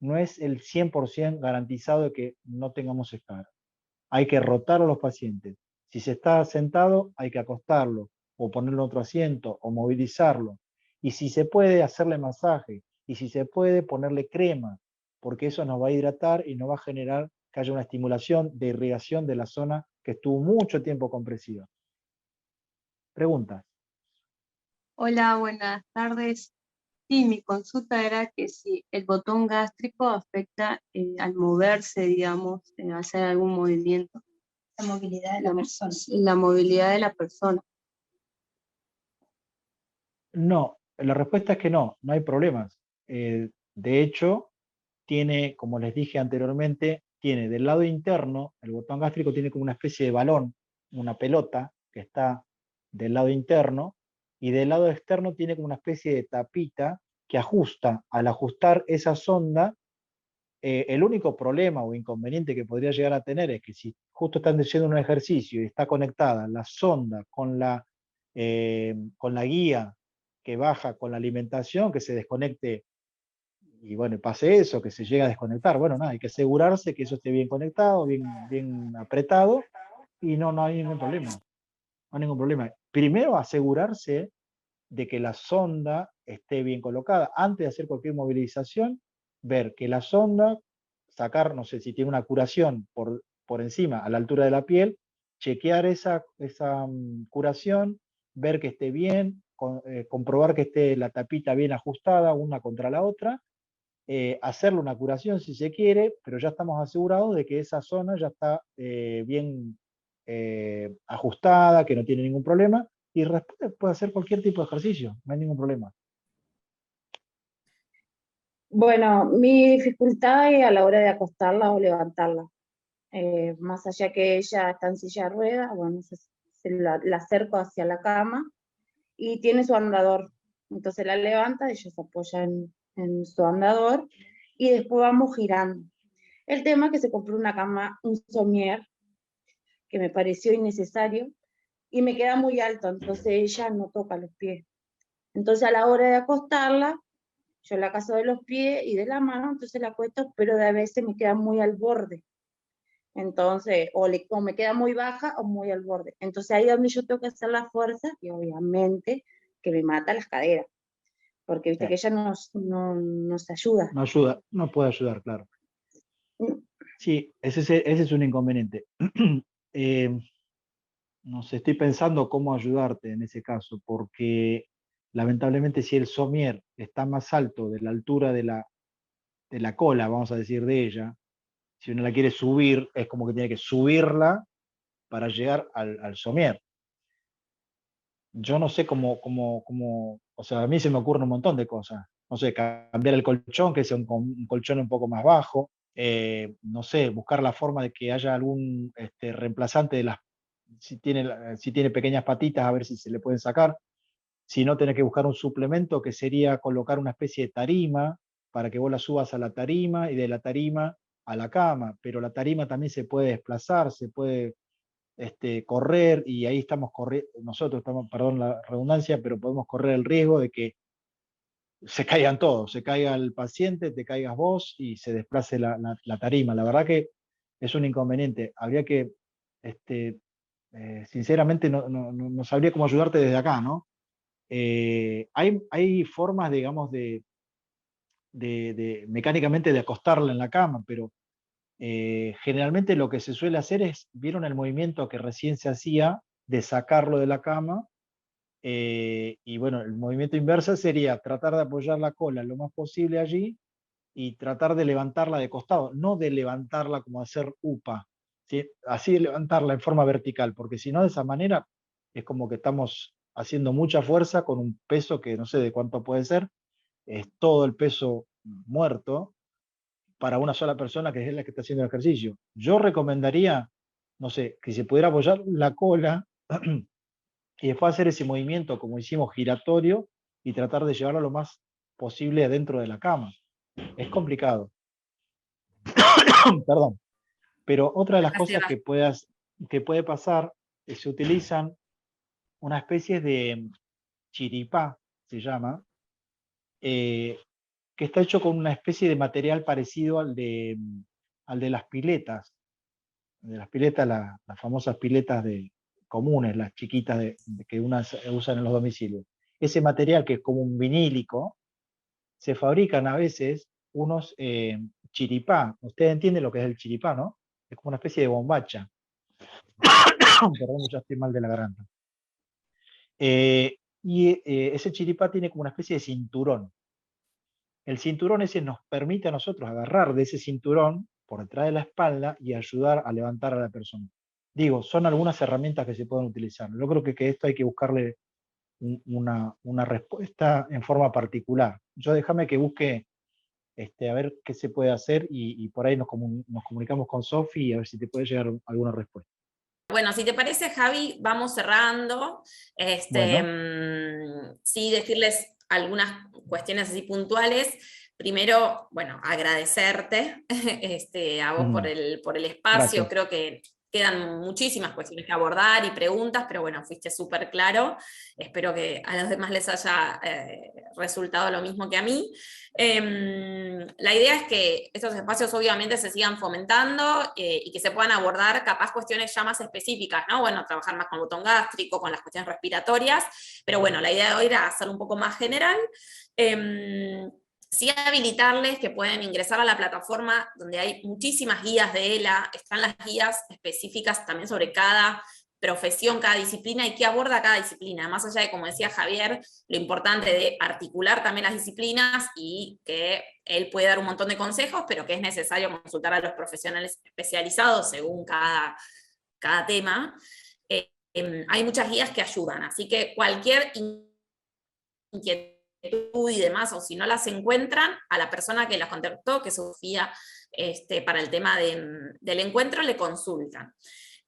no es el 100% garantizado de que no tengamos escara. Hay que rotar a los pacientes. Si se está sentado, hay que acostarlo, o ponerlo en otro asiento, o movilizarlo. Y si se puede, hacerle masaje. Y si se puede, ponerle crema, porque eso nos va a hidratar y nos va a generar que haya una estimulación de irrigación de la zona que estuvo mucho tiempo compresiva. ¿Preguntas? Hola, buenas tardes. Sí, mi consulta era que si el botón gástrico afecta al moverse, digamos, hacer algún movimiento. La movilidad de la persona. La movilidad de la persona. No, la respuesta es que no hay problemas. De hecho, tiene, como les dije anteriormente, tiene del lado interno, el botón gástrico tiene como una especie de balón, una pelota que está del lado interno, y del lado externo tiene como una especie de tapita que ajusta. Al ajustar esa sonda, el único problema o inconveniente que podría llegar a tener es que si justo están haciendo un ejercicio y está conectada la sonda con la guía que baja con la alimentación, que se desconecte y bueno, pase eso, que se llega a desconectar. Bueno, nada, hay que asegurarse que eso esté bien conectado, bien apretado, y no hay ningún problema. No hay ningún problema. Primero asegurarse de que la sonda esté bien colocada. Antes de hacer cualquier movilización, ver que la sonda, sacar, no sé si tiene una curación por encima, a la altura de la piel, chequear esa curación, ver que esté bien, comprobar que esté la tapita bien ajustada una contra la otra, hacerle una curación si se quiere, pero ya estamos asegurados de que esa zona ya está bien ajustada, que no tiene ningún problema, y después puede hacer cualquier tipo de ejercicio, no hay ningún problema. Bueno, mi dificultad es a la hora de acostarla o levantarla. Más allá que ella está en silla de ruedas, bueno, la acerco hacia la cama y tiene su andador. Entonces la levanta, ella se apoya en su andador y después vamos girando. El tema es que se compró una cama, un somier, que me pareció innecesario y me queda muy alto, entonces ella no toca los pies. Entonces a la hora de acostarla, yo la caso de los pies y de la mano, entonces la acuesto, pero de a veces me queda muy al borde. Entonces, o me queda muy baja o muy al borde. Entonces ahí es donde yo tengo que hacer la fuerza y obviamente que me mata las caderas. Porque viste que ella nos ayuda. No ayuda, no puede ayudar, claro. Sí, ese es un inconveniente. No sé, estoy pensando cómo ayudarte en ese caso, porque lamentablemente si el somier está más alto de la altura de la cola, vamos a decir, de ella, si uno la quiere subir, es como que tiene que subirla para llegar al somier. Yo no sé cómo, o sea, a mí se me ocurre un montón de cosas. No sé, cambiar el colchón, que sea un colchón un poco más bajo. No sé, buscar la forma de que haya algún reemplazante de las, si tiene pequeñas patitas, a ver si se le pueden sacar. Si no, tenés que buscar un suplemento que sería colocar una especie de tarima para que vos la subas a la tarima y de la tarima a la cama, pero la tarima también se puede desplazar, se puede correr, y ahí estamos corriendo, nosotros estamos, perdón la redundancia, pero podemos correr el riesgo de que se caigan todos, se caiga el paciente, te caigas vos y se desplace la tarima. La verdad que es un inconveniente. Habría que, sinceramente, no sabría cómo ayudarte desde acá, ¿no? Hay formas, digamos, mecánicamente de acostarla en la cama, pero generalmente lo que se suele hacer es, ¿vieron el movimiento que recién se hacía de sacarlo de la cama? Y bueno, el movimiento inverso sería tratar de apoyar la cola lo más posible allí y tratar de levantarla de costado, no de levantarla como hacer upa, ¿sí? Así de levantarla en forma vertical, porque si no, de esa manera es como que estamos haciendo mucha fuerza con un peso que no sé de cuánto puede ser, es todo el peso muerto para una sola persona que es la que está haciendo el ejercicio. Yo recomendaría, no sé, que se pudiera apoyar la cola y después hacer ese movimiento como hicimos giratorio y tratar de llevarlo lo más posible dentro de la cama. Es complicado. Perdón. Pero otra de las cosas que puede pasar es que se utilizan una especie de chiripá, se llama, que está hecho con una especie de material parecido al de las piletas. De las piletas, las famosas piletas comunes, las chiquitas que usan en los domicilios. Ese material, que es como un vinílico, se fabrican a veces unos chiripá. Ustedes entienden lo que es el chiripá, ¿no? Es como una especie de bombacha. Perdón, ya estoy mal de la garganta. Ese chiripá tiene como una especie de cinturón. El cinturón ese nos permite a nosotros agarrar de ese cinturón por detrás de la espalda y ayudar a levantar a la persona. Digo, son algunas herramientas que se pueden utilizar. Yo creo que esto hay que buscarle una respuesta en forma particular. Yo déjame que busque a ver qué se puede hacer y por ahí nos comunicamos con Sofi y a ver si te puede llegar alguna respuesta. bueno, si te parece, Javi, vamos cerrando. Sí, decirles algunas cuestiones así puntuales. Primero, bueno, agradecerte a vos por el espacio. Gracias. Creo que quedan muchísimas cuestiones que abordar y preguntas, pero bueno, fuiste súper claro. Espero que a los demás les haya resultado lo mismo que a mí. La idea es que estos espacios obviamente se sigan fomentando y que se puedan abordar capaz cuestiones ya más específicas, ¿no? Bueno, trabajar más con el botón gástrico, con las cuestiones respiratorias, pero bueno, la idea de hoy era hacerlo un poco más general. Sí, habilitarles que pueden ingresar a la plataforma donde hay muchísimas guías de ELA, están las guías específicas también sobre cada profesión, cada disciplina y qué aborda cada disciplina, más allá de, como decía Javier, lo importante de articular también las disciplinas y que él puede dar un montón de consejos, pero que es necesario consultar a los profesionales especializados según cada tema. Hay muchas guías que ayudan, así que cualquier inquietud y demás, o si no las encuentran, a la persona que las contactó, que es Sofía, para el tema del encuentro, le consultan.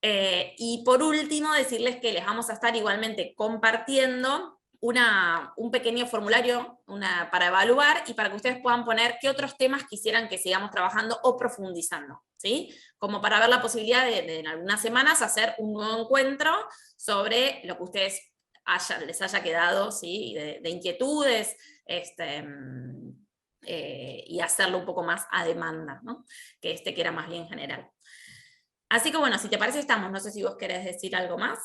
Y por último, decirles que les vamos a estar igualmente compartiendo un pequeño formulario para evaluar y para que ustedes puedan poner qué otros temas quisieran que sigamos trabajando o profundizando, ¿sí? Como para ver la posibilidad de en algunas semanas hacer un nuevo encuentro sobre lo que ustedes les haya quedado, ¿sí? de inquietudes, y hacerlo un poco más a demanda, ¿no? Que era más bien general. Así que bueno, si te parece estamos, no sé si vos querés decir algo más.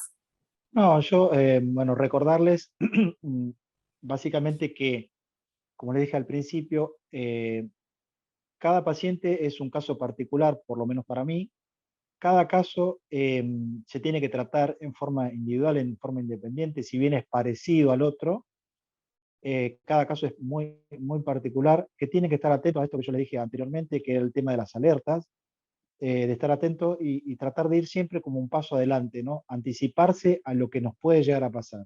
No, yo, bueno, recordarles básicamente que, como les dije al principio, cada paciente es un caso particular, por lo menos para mí. Cada caso se tiene que tratar en forma individual, en forma independiente, si bien es parecido al otro. Cada caso es muy, muy particular, que tienen que estar atentos a esto que yo les dije anteriormente, que era el tema de las alertas, de estar atento y tratar de ir siempre como un paso adelante, ¿no? Anticiparse a lo que nos puede llegar a pasar.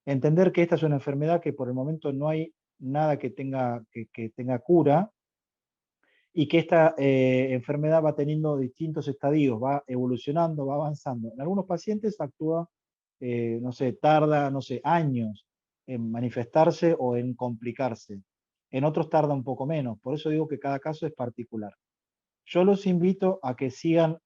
Entender que esta es una enfermedad que por el momento no hay nada que tenga cura, y que esta enfermedad va teniendo distintos estadios, va evolucionando, va avanzando. En algunos pacientes actúa, no sé, tarda, no sé, años en manifestarse o en complicarse. En otros tarda un poco menos. Por eso digo que cada caso es particular. Yo los invito a que sigan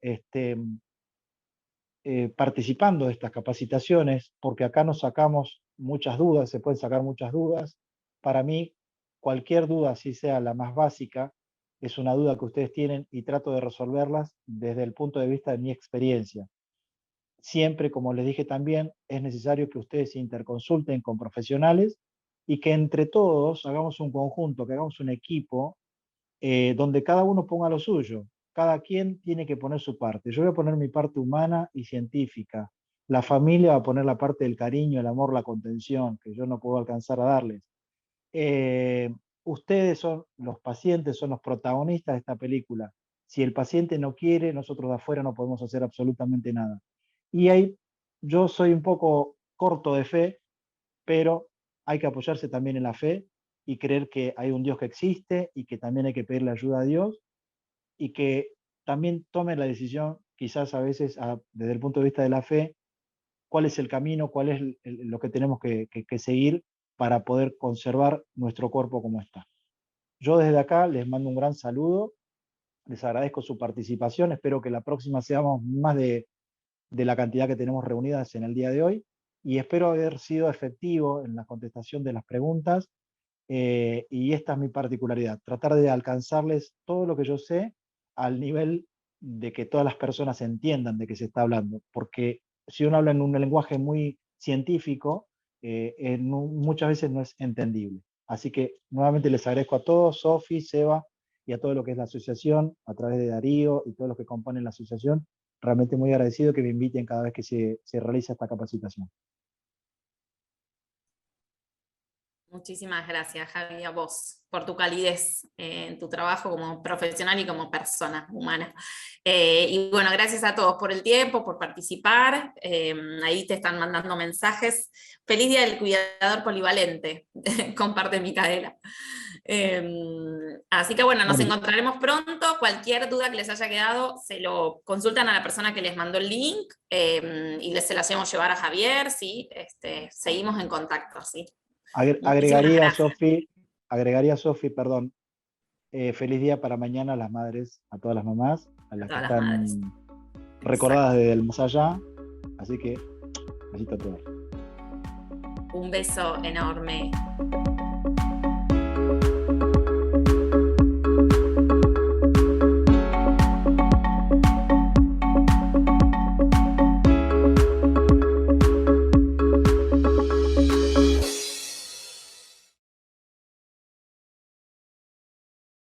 participando de estas capacitaciones, porque acá nos sacamos muchas dudas, se pueden sacar muchas dudas. Para mí, cualquier duda, así sea la más básica, es una duda que ustedes tienen y trato de resolverlas desde el punto de vista de mi experiencia. Siempre, como les dije también, es necesario que ustedes se interconsulten con profesionales y que entre todos hagamos un conjunto, que hagamos un equipo donde cada uno ponga lo suyo. Cada quien tiene que poner su parte. Yo voy a poner mi parte humana y científica. La familia va a poner la parte del cariño, el amor, la contención, que yo no puedo alcanzar a darles. Ustedes son los pacientes, son los protagonistas de esta película. Si el paciente no quiere, nosotros de afuera no podemos hacer absolutamente nada. Y ahí yo soy un poco corto de fe, pero hay que apoyarse también en la fe y creer que hay un Dios que existe y que también hay que pedirle ayuda a Dios y que también tome la decisión, quizás a veces desde el punto de vista de la fe, cuál es el camino, cuál es lo que tenemos que seguir para poder conservar nuestro cuerpo como está. Yo desde acá les mando un gran saludo, les agradezco su participación, espero que la próxima seamos más de la cantidad que tenemos reunidas en el día de hoy y espero haber sido efectivo en la contestación de las preguntas y esta es mi particularidad, tratar de alcanzarles todo lo que yo sé al nivel de que todas las personas entiendan de qué se está hablando, porque si uno habla en un lenguaje muy científico, muchas veces no es entendible. Así que nuevamente les agradezco a todos, Sofi, Seba y a todo lo que es la asociación, a través de Darío y todos los que componen la asociación, realmente muy agradecido que me inviten cada vez que se realiza esta capacitación. Muchísimas gracias, Javi, a vos, por tu calidez en tu trabajo como profesional y como persona humana. Y bueno, gracias a todos por el tiempo, por participar. Ahí te están mandando mensajes. Feliz Día del Cuidador Polivalente, comparte Micaela. Así que bueno, nos Bueno. encontraremos pronto. Cualquier duda que les haya quedado, se lo consultan a la persona que les mandó el link y se la hacemos llevar a Javier, ¿sí? Seguimos en contacto, ¿sí? Agregaría, gracias. Sofi, perdón, feliz día para mañana a las madres, a todas las mamás, a las que Todas las madres. están recordadas desde el más allá. Así que, besito a todos. Un beso enorme.